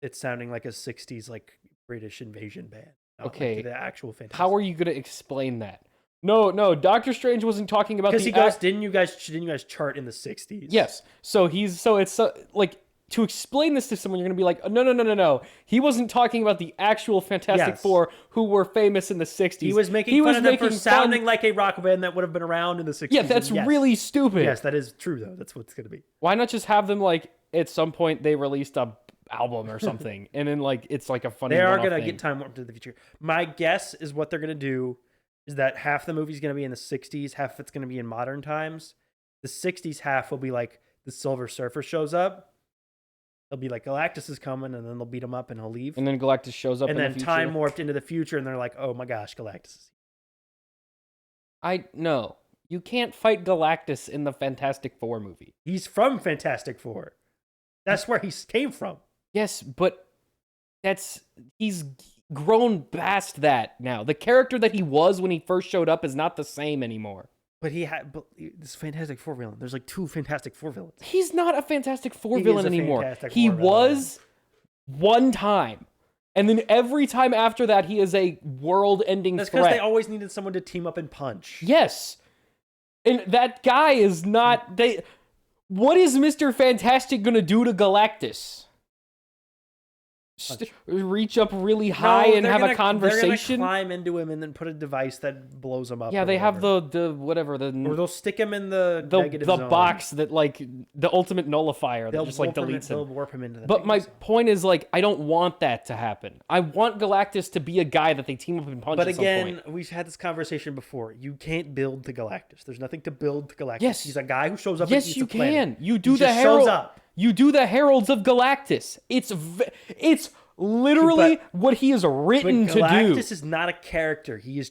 it sounding like a 60s like British invasion band. Okay. Like the actual Fantastic. How are you going to explain that? No, Doctor Strange wasn't talking about because he goes, didn't you guys chart in the 60s? Yes. So it's like to explain this to someone, you're going to be like, no. He wasn't talking about the actual Fantastic Four who were famous in the 60s. He was making fun of them for sounding like a rock band that would have been around in the 60s. Yeah, that's really stupid. Yes, that is true, though. That's what it's going to be. Why not just have them, like, at some point they released a album or something, and then, like, it's like a funny They are going to get time warped into the future. My guess is what they're going to do is that half the movie's going to be in the 60s, half of it's going to be in modern times. The 60s half will be like the Silver Surfer shows up. They'll be like, Galactus is coming, and then they'll beat him up, and he'll leave. And then Galactus shows up, and in then the future. time warped into the future, and they're like, "Oh my gosh, Galactus!" No, you can't fight Galactus in the Fantastic Four movie. He's from Fantastic Four. That's where he came from. Yes, but he's grown past that now. The character that he was when he first showed up is not the same anymore. But this Fantastic Four villain. There's like 2 Fantastic Four villains. He's not a Fantastic Four villain anymore. He was one time. And then every time after that, he is a world-ending threat. That's because they always needed someone to team up and punch. Yes. And that guy is not... What is Mr. Fantastic going to do to Galactus? Reach up really high and have a conversation? They're gonna climb into him and then put a device that blows him up. Yeah, they have the or they'll stick him in the negative the zone. Box that, like, the ultimate nullifier that just, like, deletes him. They'll warp him into the But my point is, like, I don't want that to happen. I want Galactus to be a guy that they team up and punch. But at again, some point. we've had this conversation before. You can't build to Galactus. There's nothing to build to Galactus. Yes. He's a guy who shows up. Yes, and you eats a planet. can. You do he the just herald. shows up. You do the heralds of Galactus. It's literally what he is written to do. Galactus is not a character. He's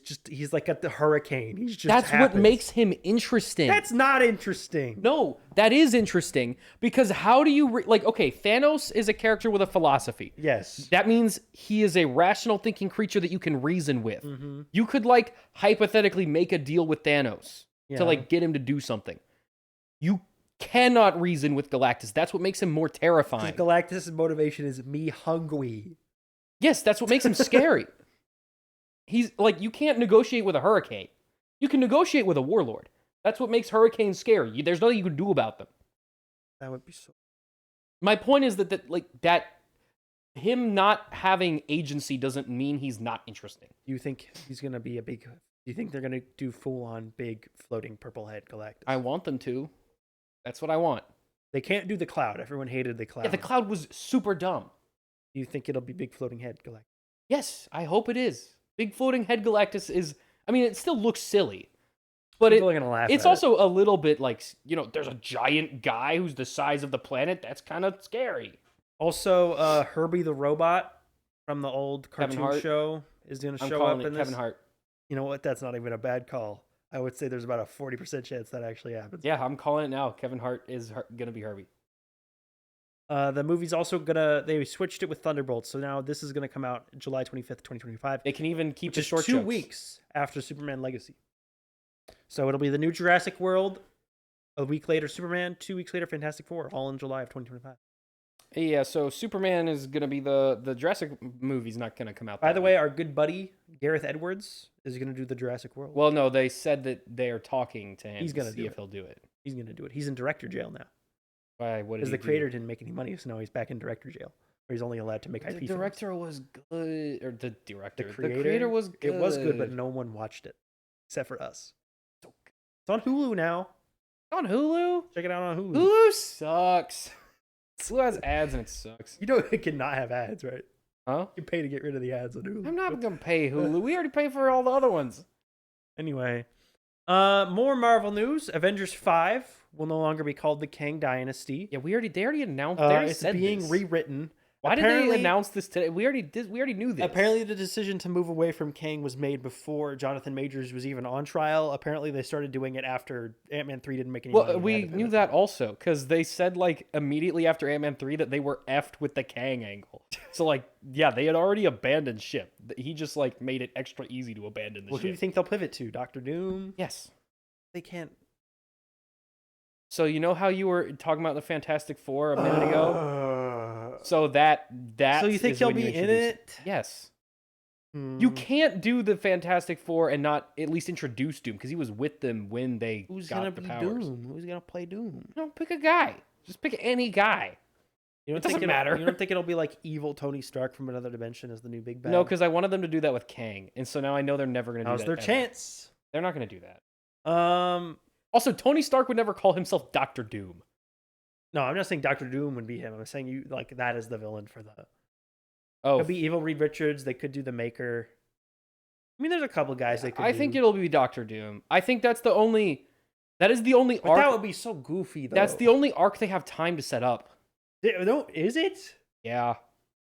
like the hurricane. He's just That's happens. what makes him interesting. That's not interesting. No, that is interesting because how do you okay, Thanos is a character with a philosophy. Yes. That means he is a rational thinking creature that you can reason with. Mm-hmm. You could, like, hypothetically make a deal with Thanos to, like, get him to do something. You cannot reason with Galactus. That's what makes him more terrifying. Galactus' motivation is me hungry. Yes, that's what makes him scary. He's like, you can't negotiate with a hurricane. You can negotiate with a warlord. That's what makes hurricanes scary. There's nothing you can do about them. That would be so. My point is that him not having agency doesn't mean he's not interesting. You think he's gonna be do you think they're gonna do full on big floating purple head Galactus? I want them to. That's what I want. They can't do the Cloud. Everyone hated the Cloud. Yeah, the Cloud was super dumb. Do you think it'll be big floating head Galactus? Yes, I hope it is. Big floating head Galactus is... I mean, it still looks silly. But People are gonna laugh it's at also a little bit like, there's a giant guy who's the size of the planet. That's kind of scary. Also, Herbie the Robot from the old Kevin cartoon Hart. show is going to I'm show calling up it in this. Kevin Hart. You know what? That's not even a bad call. I would say there's about a 40% chance that actually happens. Yeah, I'm calling it now. Kevin Hart is gonna be Herbie. The movie's also they switched it with Thunderbolts, so now this is gonna come out July 25th, 2025. They can even keep Which the is short 2 jokes. weeks after Superman Legacy. So it'll be the new Jurassic World, a week later Superman, 2 weeks later Fantastic Four, all in July of 2025. Yeah, so Superman is gonna be the Jurassic movie's not gonna come out. By that the week. way, our good buddy Gareth Edwards is gonna do the Jurassic World. Well, no, they said that they are talking to him. He's gonna to see do if it. he'll do it. He's gonna do it. He's in director jail now Why? What? because the creator didn't make any money, so now he's back in director jail, where he's only allowed to make IP The films. director was good, or the director. The The creator, creator was good. It was good, but no one watched it except for us. It's on Hulu now. On Hulu. Check it out on Hulu. Hulu sucks. Hulu has ads and it sucks. You know it cannot have ads, right? Huh? You pay to get rid of the ads on Hulu. I'm not gonna pay Hulu. We already pay for all the other ones. Anyway, more Marvel news. Avengers 5 will no longer be called the Kang Dynasty. Yeah, they already announced. They already It's said being this. rewritten. Why did Apparently- they announce this today? We already knew this. Apparently, the decision to move away from Kang was made before Jonathan Majors was even on trial. Apparently, they started doing it after Ant-Man 3 didn't make any money. Well, and we had to knew pivot. that also because they said like immediately after Ant-Man 3 that they were effed with the Kang angle. So like, yeah, they had already abandoned ship. He just like made it extra easy to abandon the Well, who do you ship. think they'll pivot to? Doctor Doom? Yes. They can't. So you know how you were talking about the Fantastic Four a minute ago? So that So you think is he'll when you be in introduce it? Yes. You can't do the Fantastic Four and not at least introduce Doom because he was with them when they Who's got gonna the be powers. Doom? Who's gonna play Doom? No, pick a guy. Just pick any guy. You don't It doesn't think matter. You don't think it'll be like evil Tony Stark from another dimension as the new big bad? No, because I wanted them to do that with Kang, and so now I know they're never going to do now's that. their ever. chance. They're not going to do that. Um, Also, Tony Stark would never call himself Doctor Doom. no, I'm not saying Doctor Doom would be him. I'm saying you like that is the villain for the. Oh, Could be evil Reed Richards. They could do the Maker. I mean, there's a couple guys they could. I do. think it'll be Doctor Doom. I think that is the only But arc. that would be so goofy though. That's the only arc they have time to set up. No, is it? Yeah,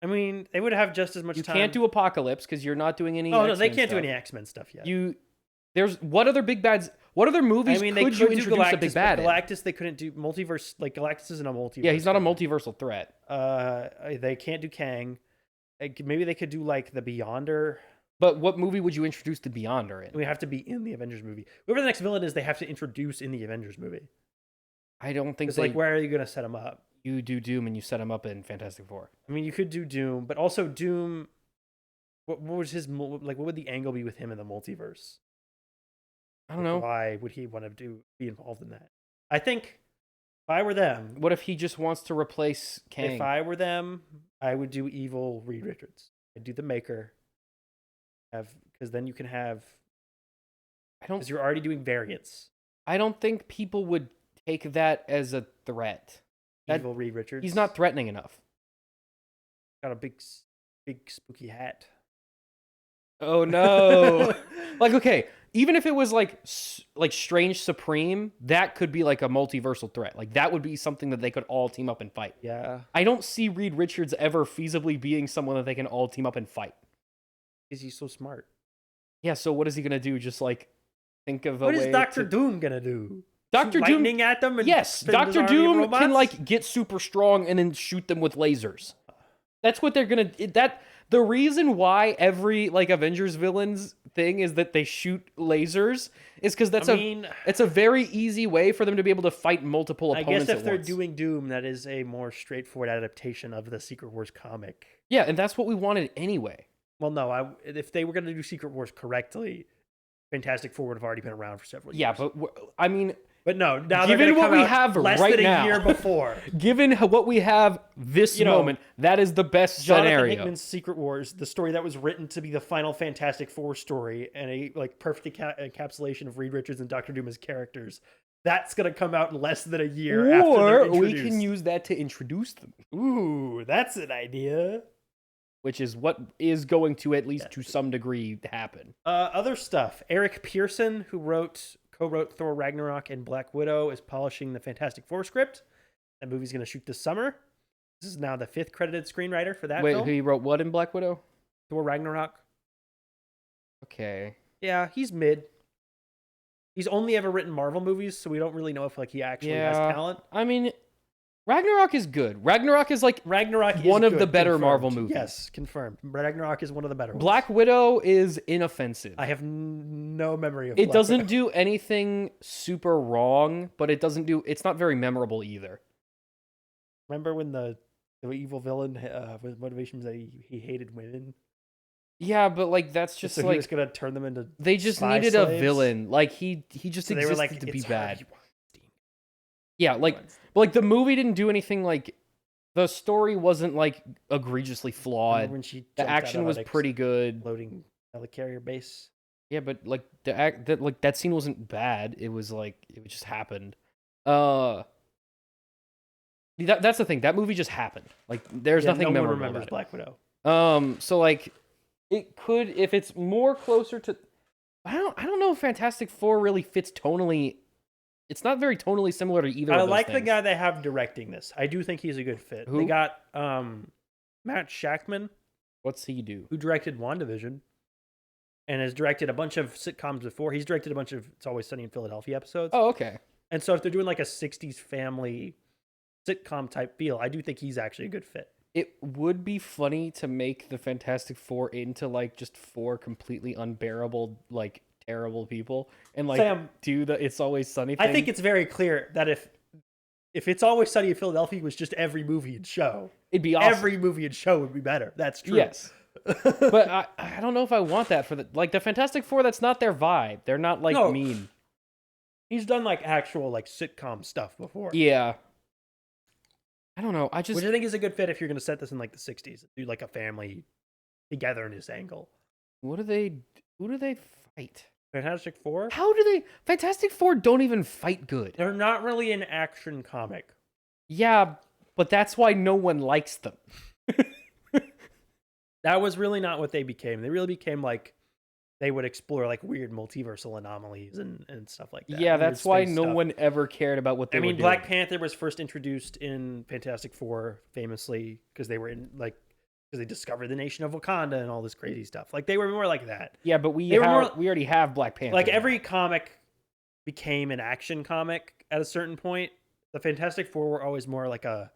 I mean, they would have just as much you time. can't do Apocalypse because you're not doing any. Oh no, they X-Men can't do stuff. any X-Men stuff yet. There's what other big bads? What other movies I mean, could they you could do introduce Galactus, a big bad but in? Galactus they couldn't do multiverse. Like Galactus isn't a multiverse. Yeah, he's not a guy. multiversal threat. They can't do Kang. Maybe they could do like the Beyonder. But what movie would you introduce the Beyonder in? We have to be in the Avengers movie. Whoever the next villain is, they have to introduce in the Avengers movie. I don't think It's like, where are you going to set him up? you do Doom and you set him up in Fantastic Four. I mean, you could do Doom, but also Doom. What was his like? What would the angle be with him in the multiverse? I don't know. Why would he want to be involved in that? I think if I were them, What if he just wants to replace Kang? if I were them, I would do evil Reed Richards. I'd do the Maker. Because then you can have. Because you're already doing variants. I don't think people would take that as a threat. Evil Reed Richards. He's not threatening enough. Got a big spooky hat. Oh no! Like, okay, even if it was like Strange Supreme, that could be like a multiversal threat. Like that would be something that they could all team up and fight. Yeah. I don't see Reed Richards ever feasibly being someone that they can all team up and fight. Because he's so smart. Yeah. So what is he gonna do? Just like think of a What way is Doctor to... Doom gonna do? Doctor Shoot Doom lightning at them? And Yes, spin his Doctor army of Doom robots? can like get super strong and then shoot them with lasers. That's what they're gonna. The reason why every like Avengers villains thing is that they shoot lasers is because it's a very easy way for them to be able to fight multiple I opponents. guess if they're once. doing Doom, that is a more straightforward adaptation of the Secret Wars comic. Yeah, and that's what we wanted anyway. Well, no, if they were going to do Secret Wars correctly, Fantastic Four would have already been around for several years. Yeah, but I mean, But no, now given they're what come we out have less right than now, a year before. given what we have this moment, that is the best Jonathan scenario. Hickman's Secret Wars, the story that was written to be the final Fantastic Four story and a like perfect encapsulation of Reed Richards and Doctor Doom as characters. That's gonna come out in less than a year after they're Or we introduced. can use that to introduce them. Ooh, that's an idea. Which is what is going to, at least to some degree, happen. Other stuff. Eric Pearson, who co-wrote Thor Ragnarok and Black Widow, is polishing the Fantastic Four script. That movie's going to shoot this summer. This is now the 5th credited screenwriter for that Wait, film. he wrote what in Black Widow? Thor Ragnarok. Okay. Yeah, he's mid. He's only ever written Marvel movies, so we don't really know if like he actually has talent. I mean, Ragnarok is good. Ragnarok is like Ragnarok is one of good, the better confirmed. Marvel movies. Yes, confirmed. Ragnarok is one of the better ones. Black Widow is inoffensive. I have no memory of it Black doesn't Widow. do anything super wrong, but it's not very memorable either. Remember when the evil villain with motivation was that he hated women? Yeah, but like that's just so like he was gonna turn them into they just spy needed slaves? a villain. Like he just So they existed were like to be "It's bad. Harvey Weinstein." Yeah, like but like the movie didn't do anything like the story wasn't like egregiously Remember flawed. when she The jumped out action of was an pretty good. Floating helicarrier base. Yeah, but like that scene wasn't bad. It was like it just happened. That's the thing. That movie just happened. Like there's nothing no one memorable remembers about Black Widow. it. So like it could if it's more closer to I don't know if Fantastic Four really fits tonally. It's not very tonally similar to either I of those like the things. guy they have directing this. I do think he's a good fit. Who? They got Matt Shackman, What's he do? who directed WandaVision and has directed a bunch of sitcoms before. He's directed a bunch of It's Always Sunny in Philadelphia episodes. Oh, okay. And so if they're doing like a 60s family sitcom type feel, I do think he's actually a good fit. It would be funny to make the Fantastic Four into like just 4 completely unbearable, like terrible people, and like Sam, do the It's Always Sunny thing. I think it's very clear that if It's Always Sunny in Philadelphia was just every movie and show, it'd be awesome. every movie and show would be better. That's true. Yes. But I don't know if I want that for the Fantastic Four. That's not their vibe. They're not like No. mean. He's done like actual like sitcom stuff before. Yeah. I don't know. Which I think is a good fit if you're going to set this in like the 60s. Do like a family togetherness angle. Who do they fight? Fantastic Four? Fantastic Four don't even fight good. They're not really an action comic. Yeah, but that's why no one likes them. That was really not what they became. They really became like they would explore like weird multiversal anomalies and stuff like that. Yeah, Weird that's why space no stuff. one ever cared about what they I were mean, doing. Black Panther was first introduced in Fantastic Four famously because they were in like because they discovered the nation of Wakanda and all this crazy stuff. Like they were more like that. Yeah, but we They were more- already have Black Panther. Like now. every comic became an action comic at a certain point. The Fantastic Four were always more like a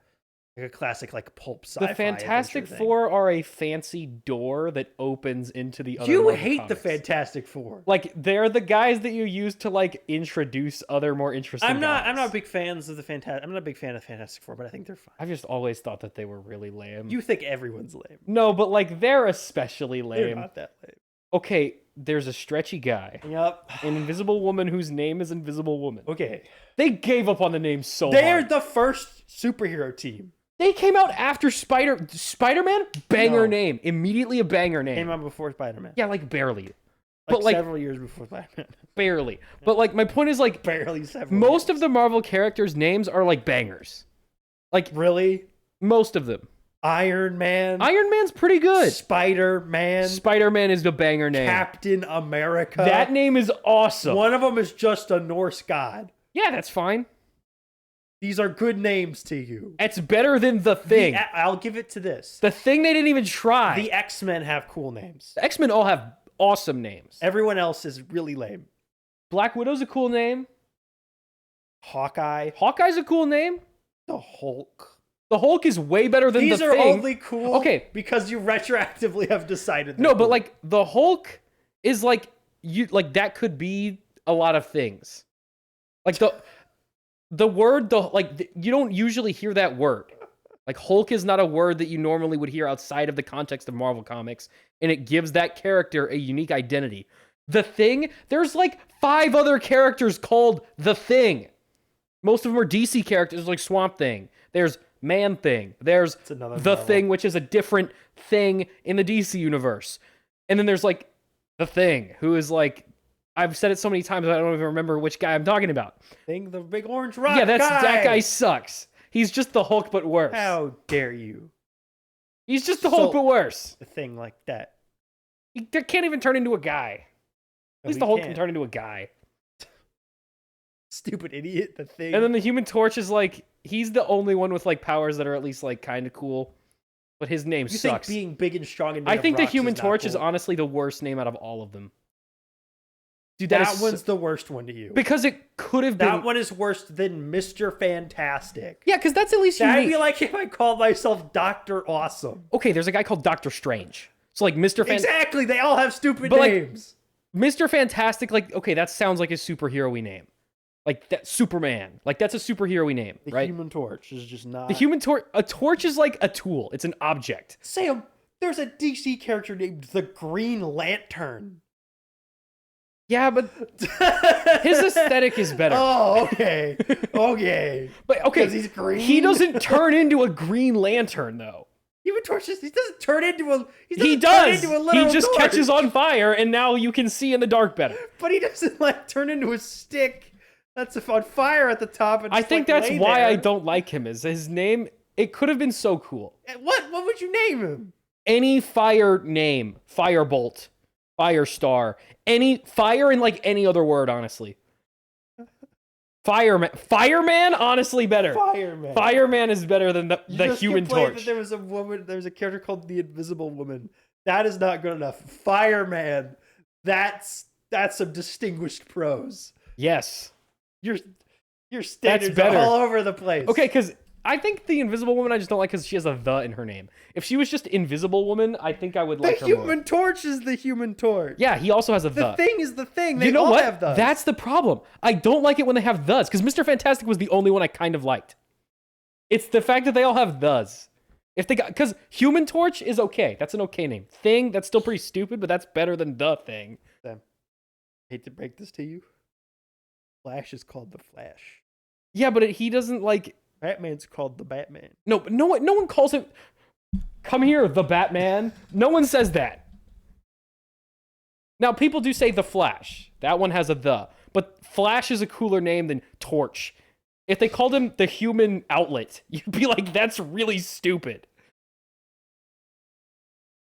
classic like pulp sci-fi. The Fantastic adventure thing. Four are a fancy door that opens into the other You Marvel hate the comics. Fantastic Four. Like they're the guys that you use to like introduce other more interesting. I'm not guys. big fans of the Fantastic. I'm not a big fan of Fantastic Four, but I think they're fine. I've just always thought that they were really lame. You think everyone's lame? No, but like they're especially They're lame. not that lame. Okay, there's a stretchy guy, Yep. an invisible woman whose name is Invisible Woman. Okay. They gave up on the name so They're hard. the first superhero team. They came out after Spider-Man. Banger No. name, immediately a banger name. Came out before Spider-Man. Yeah, like barely, Like but like several years before Spider-Man. barely. But like my point is like Barely several. most of the Marvel characters' names are like bangers. Like really most of them. Iron Man. Iron Man's pretty good. Spider-Man. Spider-Man is the banger name. Captain America. That name is awesome. One of them is just a Norse god. Yeah, that's fine. These are good names to you. It's better than the Thing. I'll give it to this. The Thing they didn't even try. The X-Men have cool names. The X-Men all have awesome names. Everyone else is really lame. Black Widow's a cool name. Hawkeye. Hawkeye's a cool name. The Hulk. The Hulk is way better than These the are Thing. only cool because you retroactively have decided they're No, but cool. like the Hulk is like that could be a lot of things. Like the word you don't usually hear that word. Like Hulk is not a word that you normally would hear outside of the context of Marvel comics, and it gives that character a unique identity. The Thing, there's like 5 other characters called The Thing. Most of them are DC characters like Swamp Thing. There's Man Thing. There's another The Marvel. Thing, which is a different thing in the DC universe. And then there's like The Thing, who is like, I've said it so many times I don't even remember which guy I'm talking about. Thing, the big orange rock Yeah, that guy guy sucks. He's just the Hulk, but worse. How dare you? He's just the Hulk, So- but worse. A thing like that. He can't even turn into a guy. At No, least he the Hulk can't. can turn into a guy. stupid idiot. The Thing. And then the Human Torch is like, he's the only one with like powers that are at least like kind of cool. But his name sucks. Think being big and strong and I think the Human Torch cool? is honestly the worst name out of all of them. Dude, that one's the worst one to you. Because it could have been... That one is worse than Mr. Fantastic. Yeah, because that's at least unique. That'd be like if I called myself Dr. Awesome. Okay, there's a guy called Doctor Strange. So like Mr. Exactly, they all have stupid names. Like, Mr. Fantastic, like, okay, that sounds like a superhero-y name. Like, that Superman. Like, that's a superhero-y name, right? The Human Torch is just not... The Human Torch... A torch is like a tool. It's an object. Sam, there's a DC character named the Green Lantern. Yeah, but his aesthetic is better. Oh, okay. Okay. But, okay, he's green? He doesn't turn into a Green Lantern, though. Human Torch he doesn't turn into a... He does. Turn into a literal He just torch. catches on fire, and now you can see in the dark better. But he doesn't, like, turn into a stick that's on fire at the top. And I just, think like, that's lay why there. I don't like him, is his name... It could have been so cool. What would you name him? Any fire name. Firebolt. Firestar. Any fire in like any other word, honestly. Fireman. Fireman, honestly, better. Fireman. Fireman is better than the Human Torch. That there was a woman. There was a character called the Invisible Woman. That is not good enough. Fireman. That's some distinguished prose. Yes. Your standards better. are all over the place. Okay, because I think the Invisible Woman I just don't like because she has a "the" in her name. If she was just Invisible Woman, I think I would like her more. The Human Torch is the Human Torch. Yeah, he also has a "the." The Thing is the Thing. They you know all what? have those. That's the problem. I don't like it when they have "thes" because Mr. Fantastic was the only one I kind of liked. It's the fact that they all have "thes." If they got, because Human Torch is okay. That's an okay name. Thing, that's still pretty stupid, but that's better than the Thing. Sam, hate to break this to you. Flash is called the Flash. Yeah, but he doesn't like. Batman's called the Batman. No, but no one calls him. Come here, the Batman. No one says that. Now, people do say the Flash. That one has a "the," but Flash is a cooler name than Torch. If they called him the Human Outlet, you'd be like, that's really stupid.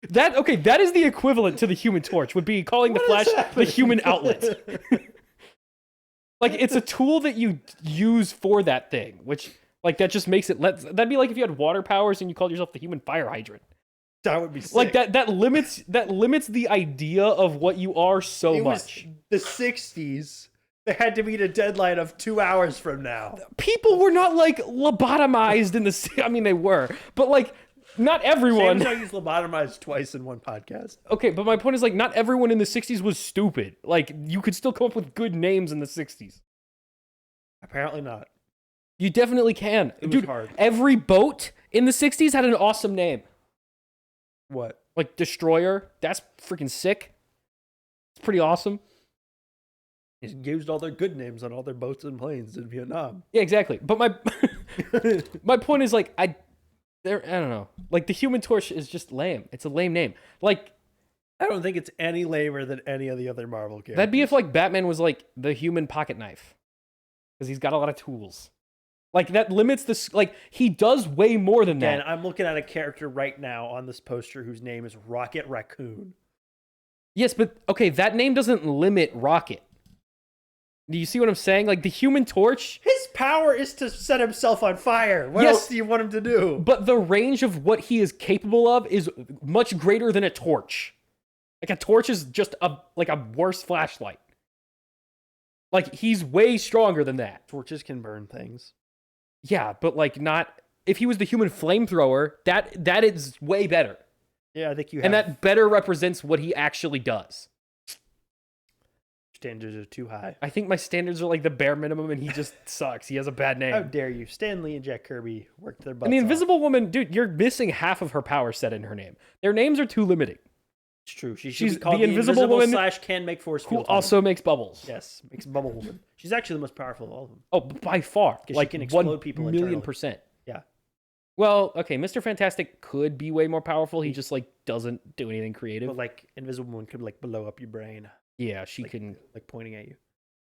That is the equivalent to the Human Torch, would be calling the Flash the Human Outlet. Like, it's a tool that you use for that thing, which, like, that just makes it... That'd be like if you had water powers and you called yourself the Human Fire Hydrant. That would be sick. Like, that limits the idea of what you are so much. Was the 60s. They had to meet a deadline of 2 hours from now. People were not, like, lobotomized in the... I mean, they were. But, like, not everyone... Sam's used lobotomized twice in one podcast. Okay, but my point is, like, not everyone in the 60s was stupid. Like, you could still come up with good names in the 60s. Apparently not. You definitely can. It was Dude, hard. Every boat in the 60s had an awesome name. What? Like, Destroyer. That's freaking sick. It's pretty awesome. They used all their good names on all their boats and planes in Vietnam. Yeah, exactly. But my point is, like, I don't know. Like, the Human Torch is just lame. It's a lame name. Like, I don't think it's any lamer than any of the other Marvel characters. that'd be if, like, Batman was, like, the human pocket knife. Because he's got a lot of tools. Like, that limits this... Like, he does way more than that. And I'm looking at a character right now on this poster whose name is Rocket Raccoon. Yes, but, okay, that name doesn't limit Rocket. Do you see what I'm saying? Like, the Human Torch... His power is to set himself on fire. What Yes, else do you want him to do? But the range of what he is capable of is much greater than a torch. Like, a torch is just a worse flashlight. Like, he's way stronger than that. Torches can burn things. Yeah, but, like, not... If he was the Human Flamethrower, that is way better. Yeah, I think you have... And that better represents what he actually does. Standards are too high. I think my standards are, like, the bare minimum, and he just sucks. He has a bad name. How dare you? Stan Lee and Jack Kirby worked their butts And the off. Invisible Woman, dude, you're missing half of her power set in her name. Their names are too limiting. It's true. She's She's called the Invisible Woman / can make force Who fields. also makes bubbles. Yes, makes Bubble Woman. She's actually the most powerful of all of them. Oh, by far. 'Cause Like, she can explode 1 people million internally. %. Yeah. Well, okay, Mr. Fantastic could be way more powerful. He just, like, doesn't do anything creative. But like Invisible Woman could like blow up your brain, Yeah, she like, can. like pointing at you.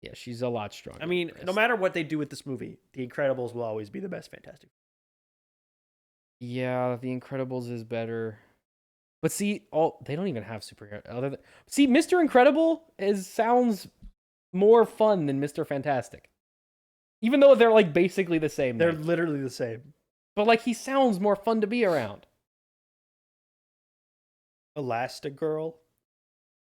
Yeah, she's a lot stronger. I mean, than no this. matter what they do with this movie, The Incredibles will always be the best Fantastic. Yeah, The Incredibles is better. But see, they don't even have superhero. See, Mr. Incredible sounds more fun than Mr. Fantastic. Even though they're like basically the same. They're name. literally the same. But like he sounds more fun to be around. Elastigirl.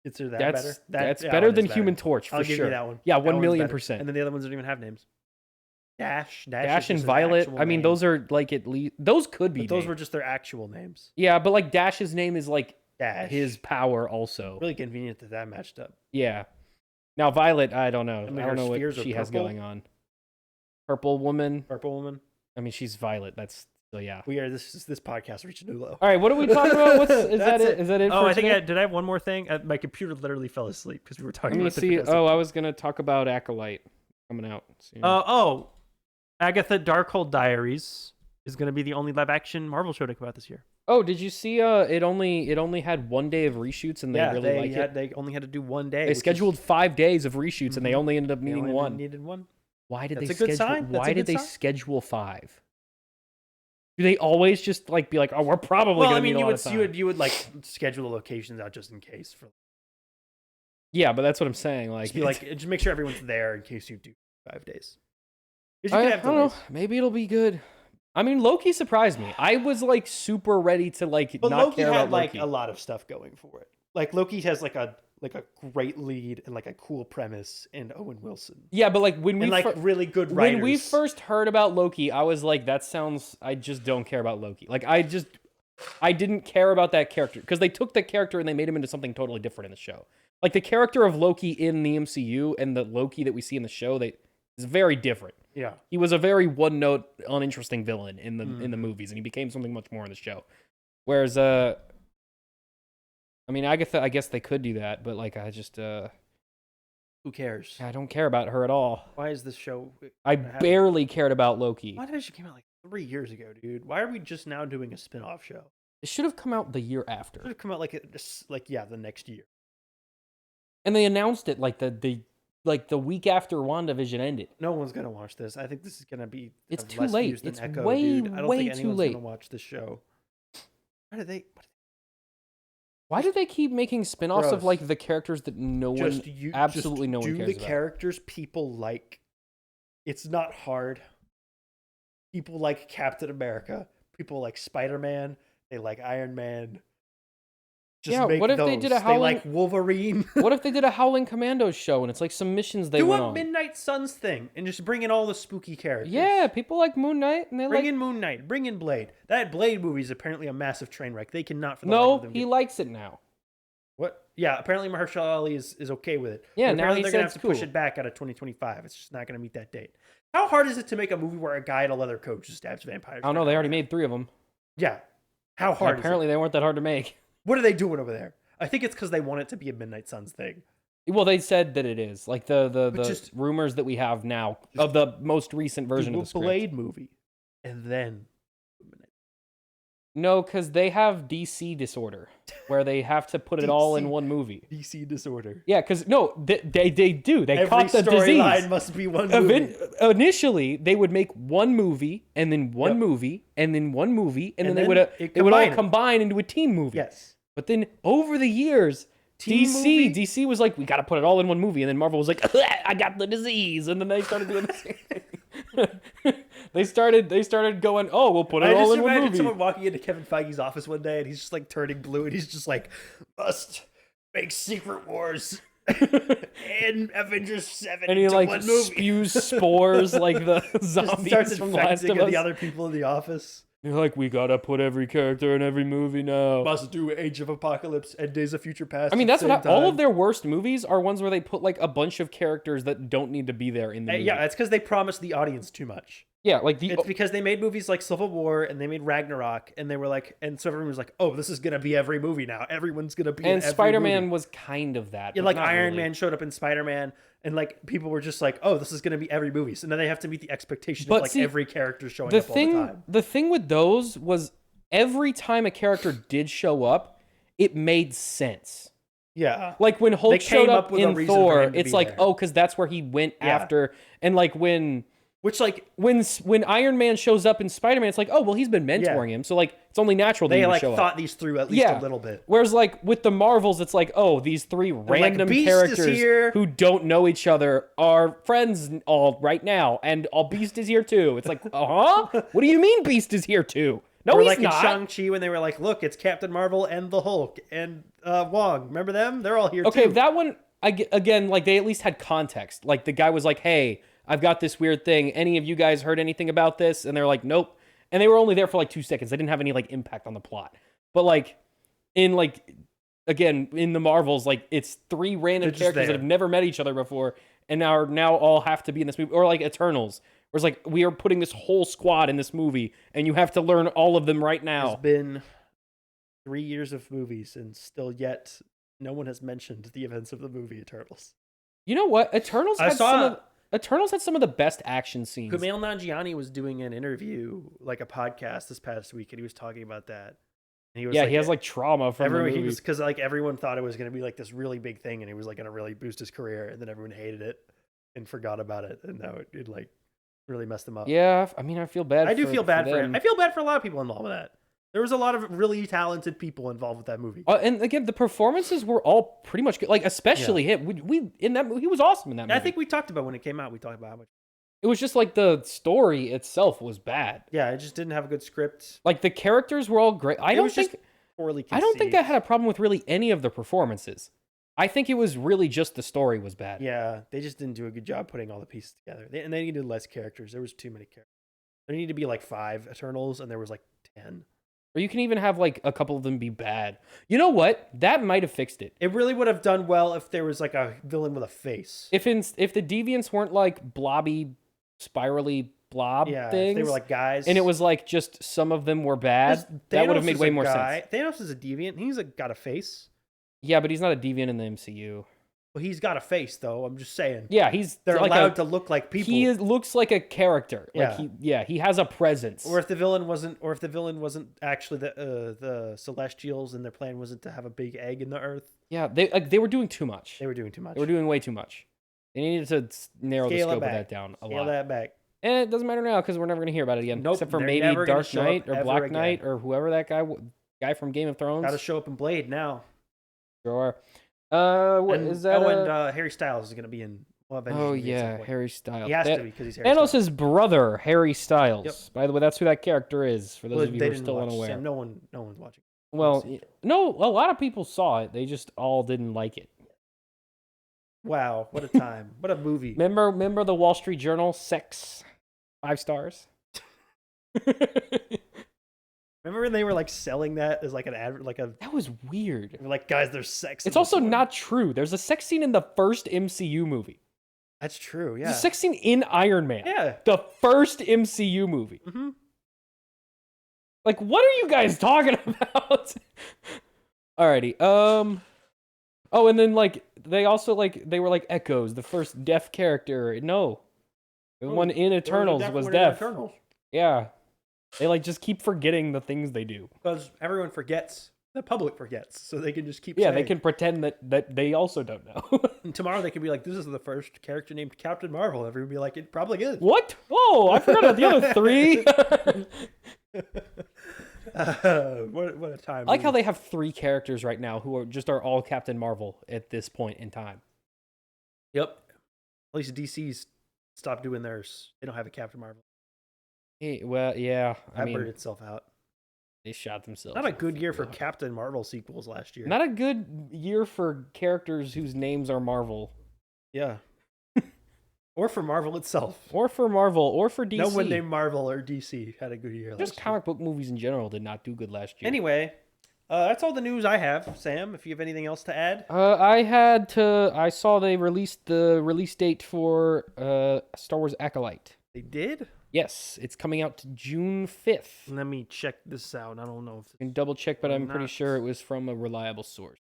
Is there that That's better? That's yeah, better one than is Human Torch for I'll give sure. you that one. Yeah, That one's 1,000,000%. better. And then the other ones don't even have names. Dash Dash is and his Violet. actual I mean, name. those are like at least those could be. But those names. were just their actual names. Yeah, but like Dash's name is like Dash. his power also. Really convenient that matched up. Yeah. Now Violet, I don't know. I mean, I don't her know what spheres are she has purple. going on. Purple woman. Purple woman. I mean, she's Violet. That's so yeah. We are this podcast reached a new low. All right, what are we talking about? Is that it? Is that it? Oh, for I think today? did I have one more thing? My computer literally fell asleep because we were talking Let me about see. the Oh, I was gonna talk about Acolyte coming out soon. Agatha Darkhold Diaries is going to be the only live action Marvel show to come out this year. Oh, did you see? It only had 1 day of reshoots, and they really liked it. They only had to do 1 day. They scheduled 5 days of reshoots, and they only ended up needing one. Needed one. Why did That's they a good schedule? sign. That's Why a did good they sign. schedule 5? Do they always just like be like, oh, we're probably Well, gonna I mean, need a you lot would of time. you would like schedule the locations out just in case for. Yeah, but that's what I'm saying. Like, Just be like, just make sure everyone's there in case you do 5 days. 'Cause I you could have don't know. delays. Maybe it'll be good. I mean, Loki surprised me. I was like super ready to like But not Loki care had about like Loki. a lot of stuff going for it. Like Loki has like a great lead and like a cool premise and Owen Wilson Yeah, but like when we and like really good writers. when we first heard about Loki, I was like, that sounds. I just don't care about Loki. Like I didn't care about that character because they took the character and they made him into something totally different in the show. Like the character of Loki in the MCU and the Loki that we see in the show, is very different. Yeah. He was a very one-note, uninteresting villain in the movies, and he became something much more in the show. Whereas, I mean, Agatha, I guess they could do that, but like, I just, Who cares? I don't care about her at all. Why is this show? I happen? barely cared about Loki. Why did she came out like 3 years ago, dude? Why are we just now doing a spin-off show? It should have come out the year It should after, have come out like the next year. and they announced it like the week after WandaVision ended. No one's gonna watch this. I think this is gonna be. It's have too less late. views than It's Echo, way, dude. I don't way think too anyone's late. gonna watch this show. Why do they keep making spin-offs of Gross. like the characters that absolutely no one do cares the about? characters people like. It's not hard. People like Captain America. People like Spider-Man. They like Iron Man. Just Yeah, make what if those. they did a They Howling- like Wolverine. What if they did a Howling Commandos show and it's like some missions they Do went a on? Midnight Suns thing and just bring in all the spooky characters. Yeah, people like Moon Knight, and they Bring like. in Moon Knight. Bring in Blade. That Blade movie is apparently a massive train wreck. They cannot for the life No, of them he get- likes it now. What? Yeah, apparently Mahershala Ali is okay with it. Yeah, But now apparently he they're said gonna it's have to push cool. it back out of 2025. It's just not gonna meet that date. How hard is it to make a movie where a guy in a leather coat just stabs vampires? I don't know. They already made 3 of them. Yeah. How hard? Apparently, they weren't that hard to make. What are they doing over there? I think it's because they want it to be a Midnight Suns thing. Well, they said that it is like the just- rumors that we have now of the most recent version Do of a the script. Blade movie, and then No, because they have DC disorder, where they have to put it all in DC. one movie. DC disorder. Yeah, because no, they do. They Every caught the storyline disease. must be one movie. Initially, they would make one movie, and then one Yep. movie, and then one movie, and And then then it would all combine it. combine into a teen movie. Yes. But then over the years, Teen movie? DC was like, we got to put it all in one movie, and then Marvel was like, I got the disease, and then they started doing the same thing. they started going, oh, we'll put it I all just in one imagine movie. someone walking into Kevin Feige's office one day and he's just like turning blue and he's just like, must make Secret Wars and Avengers 7 And he into like one movie. spews spores like the Just zombies starts from Last infecting of Us. the other people in the office. You're like, we gotta put every character in every movie now. Must do Age of Apocalypse and Days of Future Past. I mean, at that's the what same all of time. their worst movies are ones where they put like a bunch of characters that don't need to be there in the movie. Yeah, it's because they promised the audience too much. Yeah, like the It's because they made movies like Civil War and they made Ragnarok and they were like, and so everyone was like, oh, this is gonna be every movie now. Everyone's gonna be in and every Spider-Man movie. was kind of that. Yeah, but like not Iron really. Man showed up in Spider-Man, and like people were just like, "Oh, this is gonna be every movie." So now they have to meet the expectation But of like see, every character showing The up all the time. thing, the thing with those was every time a character did show up, it made sense. Yeah, Like when Hulk They showed came up up with a in reason for Thor, him to it's be like, there. oh, because that's where he went Yeah. after. And like when Which, like, when Iron Man shows up in Spider-Man, it's like, oh, well, he's been mentoring him, so like it's only natural that they he would like show thought up. these through at least a little bit. Whereas like with the Marvels, it's like, oh, these three random Beast characters is here. who don't know each other are friends all right now, and Beast is here too. It's like, what do you mean Beast is here too? No, or he's like not. in Shang-Chi when they were like, look, it's Captain Marvel and the Hulk and Wong. Remember them? They're all here too. Okay, that one, again, like they at least had context. Like the guy was like, hey, I've got this weird thing. Any of you guys heard anything about this? And they're like, nope. And they were only there for like 2 seconds. They didn't have any like impact on the plot. But like again, in the Marvels, like it's 3 random characters that have never met each other before and now all have to be in this movie. Or like Eternals, where it's like, we are putting this whole squad in this movie and you have to learn all of them right now. It's been 3 years of movies and still yet no one has mentioned the events of the movie Eternals. You know what? Eternals had some of the best action scenes. Kumail Nanjiani was doing an interview, like a podcast this past week, and he was talking about that. And he was he has like trauma from the movie. Because like everyone thought it was going to be like this really big thing, and he was like going to really boost his career, and then everyone hated it and forgot about it, and now it like really messed him up. Yeah, I mean, I feel bad. I do feel bad for them. him. I feel bad for a lot of people involved with that. There was a lot of really talented people involved with that movie. And again, the performances were all pretty much good. Like, especially him. We in that movie, he was awesome in that movie. I think we talked about when it came out. We talked about how much. It was just like the story itself was bad. Yeah, it just didn't have a good script. Like the characters were all great. I don't think I had a problem with really any of the performances. I think it was really just the story was bad. Yeah, they just didn't do a good job putting all the pieces together. They needed less characters. There was too many characters. There needed to be like 5 Eternals, and there was like 10. Or you can even have like a couple of them be bad. You know what? That might have fixed it. It really would have done well if there was like a villain with a face. If the deviants weren't like blobby, spirally blob things. If they were like guys. And it was like just some of them were bad. That would have made way more sense. Thanos is a deviant. He's got a face. Yeah, but he's not a deviant in the MCU. Well, he's got a face though. I'm just saying. Yeah, they're like allowed to look like people. He looks like a character. Like he has a presence. Or if the villain wasn't actually the Celestials, and their plan wasn't to have a big egg in the Earth. Yeah, they were doing too much. They were doing too much. They were doing way too much. They needed to narrow the scope of that down a lot. Scale that back. And it doesn't matter now because we're never going to hear about it again. Nope, except for maybe Dark Knight or Black Knight or whoever that guy from Game of Thrones. Got to show up in Blade now. Sure. And Harry Styles is going to be in. Harry Styles. He has to be because he's Harry Styles. Thanos' brother, Harry Styles. Yep. By the way, that's who that character is. For those of you who are still unaware. Sam, no one's watching. Well, no, a lot of people saw it. They just all didn't like it. Wow, what a time! What a movie! Remember the Wall Street Journal? Sex, 5 stars. Remember when they were like selling that as like an ad, That was weird. Like, guys, there's sex. It's also not true. There's a sex scene in the first MCU movie. That's true. Yeah. There's a sex scene in Iron Man. Yeah. The first MCU movie. Mm-hmm. Like, what are you guys talking about? Alrighty. Oh, and then like they were like Echoes, the first deaf character. No, the one in Eternals was deaf. Yeah. They like just keep forgetting the things they do. Because everyone forgets. The public forgets. So they can just keep saying. They can pretend that they also don't know. And tomorrow they can be like, this is the first character named Captain Marvel. Everyone will be like, it probably is. What? Oh, I forgot about the other 3. What a time. I like how they have 3 characters right now who are all Captain Marvel at this point in time. Yep. At least DC's stopped doing theirs. They don't have a Captain Marvel. Hey, well, yeah. That burned itself out. They shot themselves. Not a good year for Captain Marvel sequels last year. Not a good year for characters whose names are Marvel. Yeah. Or for Marvel itself. Or for Marvel. Or for DC. No one named Marvel or DC had a good year last year. Just comic book movies in general did not do good last year. Anyway, that's all the news I have. Sam, if you have anything else to add? I saw they released the release date for Star Wars Acolyte. They did? Yes, it's coming out June 5th. Let me check this out. I don't know if... You can double check, but I'm pretty sure it was from a reliable source.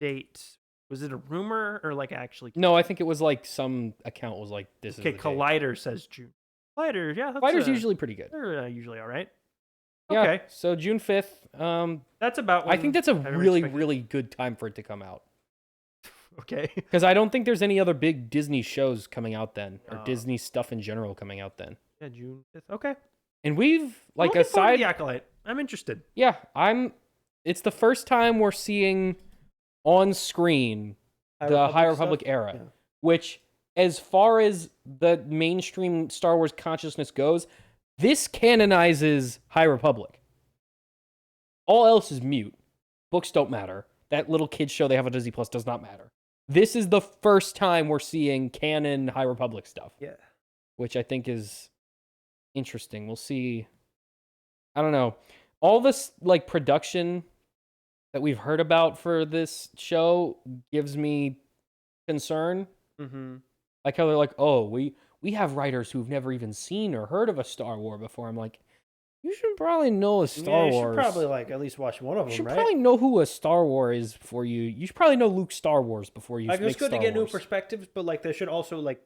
Date. Was it a rumor or like actually? No, I think it was like some account was like, this is the Collider says June. Collider, yeah. Collider's usually pretty good. They're usually all right. Yeah, okay. So June 5th. That's about I think that's a really, really good time for it to come out. Okay. Because I don't think there's any other big Disney shows coming out then, or No. Disney stuff in general coming out then. Yeah, June 5th. Okay. And we've I'm like looking forward to aside, the Acolyte. I'm interested. yeah, it's the first time we're seeing on screen the High Republic stuff? era, Yeah. which, as far as the mainstream Star Wars consciousness goes, this canonizes High Republic. All else is mute. Books don't matter. That little kids show they have on Disney Plus does not matter. This is the first time we're seeing canon High Republic stuff. Yeah. Which I think is interesting. We'll see. I don't know. All this like production that we've heard about for this show gives me concern. Mm-hmm. Like how they're like, oh, we have writers who've never even seen or heard of a Star Wars before. I'm like, you should probably know a Star You Wars. should probably like at least watch one of them, You should right? probably know who a Star Wars is before you. You should probably know Luke Star Wars before you. Like make it's good Star to get new Wars. perspectives, but like they should also like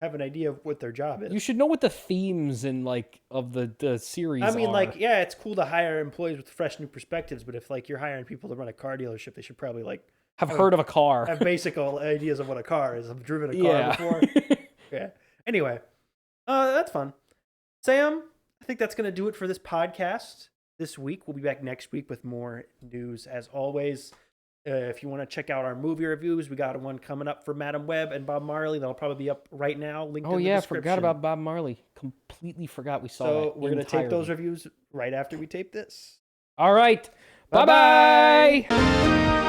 have an idea of what their job is. You should know what the themes and like of the series. I mean, are. like, yeah, it's cool to hire employees with fresh new perspectives, but if like you're hiring people to run a car dealership, they should probably like have heard of a car. have basic ideas of what a car is. I've driven a car Yeah. before. Yeah. Anyway, that's fun. Sam, I think that's gonna do it for this podcast this week. We'll be back next week with more news as always. If you want to check out our movie reviews, we got one coming up for Madam Web and Bob Marley. That'll probably be up right now. Linked in the description. Forgot about Bob Marley. Completely forgot we saw that. So we're going to take those entirely. reviews right after we tape this. All right. Bye-bye.